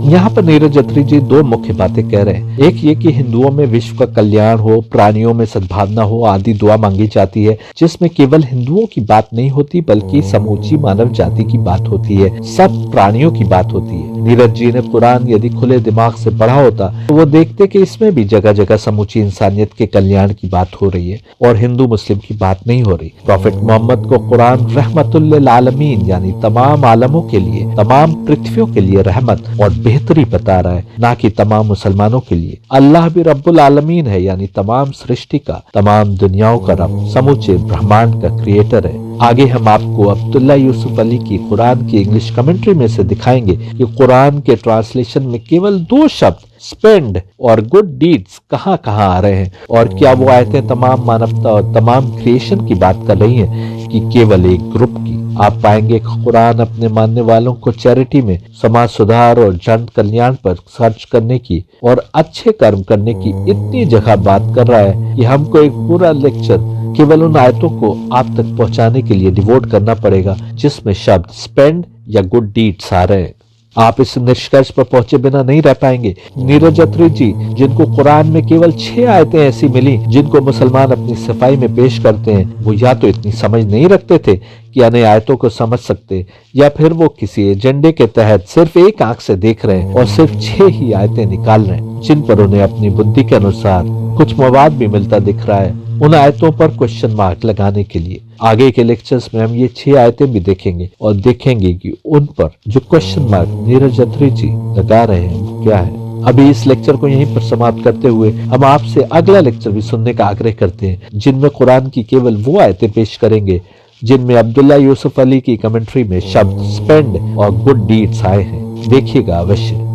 Speaker 1: यहाँ पर नीरज अत्री जी दो मुख्य बातें कह रहे हैं। एक ये कि हिंदुओं में विश्व का कल्याण हो, प्राणियों में सद्भावना हो आदि दुआ मांगी जाती है, जिसमें केवल हिंदुओं की बात नहीं होती बल्कि समूची मानव जाति की बात होती है, सब प्राणियों की बात होती है। नीरज जी ने कुरान यदि खुले दिमाग से पढ़ा होता तो वो देखते कि इसमें भी जगह जगह समूची इंसानियत के कल्याण की बात हो रही है और हिंदू मुस्लिम की बात नहीं हो रही। प्रॉफेट मोहम्मद को कुरान रहमतुल लिल आलमीन यानी तमाम आलमों के लिए, तमाम पृथ्वियों के लिए रहमत और बेहतरी बता रहा है, ना कि तमाम मुसलमानों के लिए। अल्लाह भी रब्बुल आलमीन है यानी तमाम सृष्टि का, तमाम दुनियाओं का रब, समूचे ब्रह्मांड का क्रिएटर है। आगे हम आपको अब्दुल्ला यूसुफ अली की कुरान की इंग्लिश कमेंट्री में से दिखाएंगे कि कुरान के ट्रांसलेशन में केवल 2 शब्द स्पेंड और गुड डीड्स कहाँ आ रहे हैं और क्या वो आयतें तमाम मानवता और तमाम क्रिएशन की बात कर रही हैं कि केवल एक ग्रुप की। आप पाएंगे कि कुरान अपने मानने वालों को चैरिटी में, समाज सुधार और जन कल्याण पर खर्च करने की और अच्छे कर्म करने की इतनी जगह बात कर रहा है कि हमको एक पूरा लेक्चर केवल उन आयतों को आप तक पहुंचाने के लिए डिवोट करना पड़ेगा जिसमें शब्द स्पेंड या गुड डीड्स आ रहे हैं। आप इस निष्कर्ष पर पहुंचे बिना नहीं रह पाएंगे। नीरज अत्री जी, जिनको कुरान में केवल 6 आयतें ऐसी मिली जिनको मुसलमान अपनी सफाई में पेश करते हैं, वो या तो इतनी समझ नहीं रखते थे कि अन्य आयतों को समझ सकते, या फिर वो किसी एजेंडे के तहत सिर्फ एक आंख से देख रहे हैं और सिर्फ 6 ही आयतें निकाल रहे हैं जिन पर उन्हें अपनी बुद्धि के अनुसार कुछ मवाद भी मिलता दिख रहा है, उन आयतों पर क्वेश्चन मार्क लगाने के लिए। आगे के लेक्चर्स में हम ये 6 आयतें भी देखेंगे और देखेंगे कि उन पर जो क्वेश्चन मार्क नीरज अत्री जी लगा रहे हैं वो क्या है। अभी इस लेक्चर को यहीं पर समाप्त करते हुए हम आपसे अगला लेक्चर भी सुनने का आग्रह करते हैं, जिनमें कुरान की केवल वो आयतें पेश करेंगे जिनमें अब्दुल्ला यूसुफ अली की कमेंट्री में शब्द स्पेंड और गुड डीड्स आए हैं। देखिएगा अवश्य।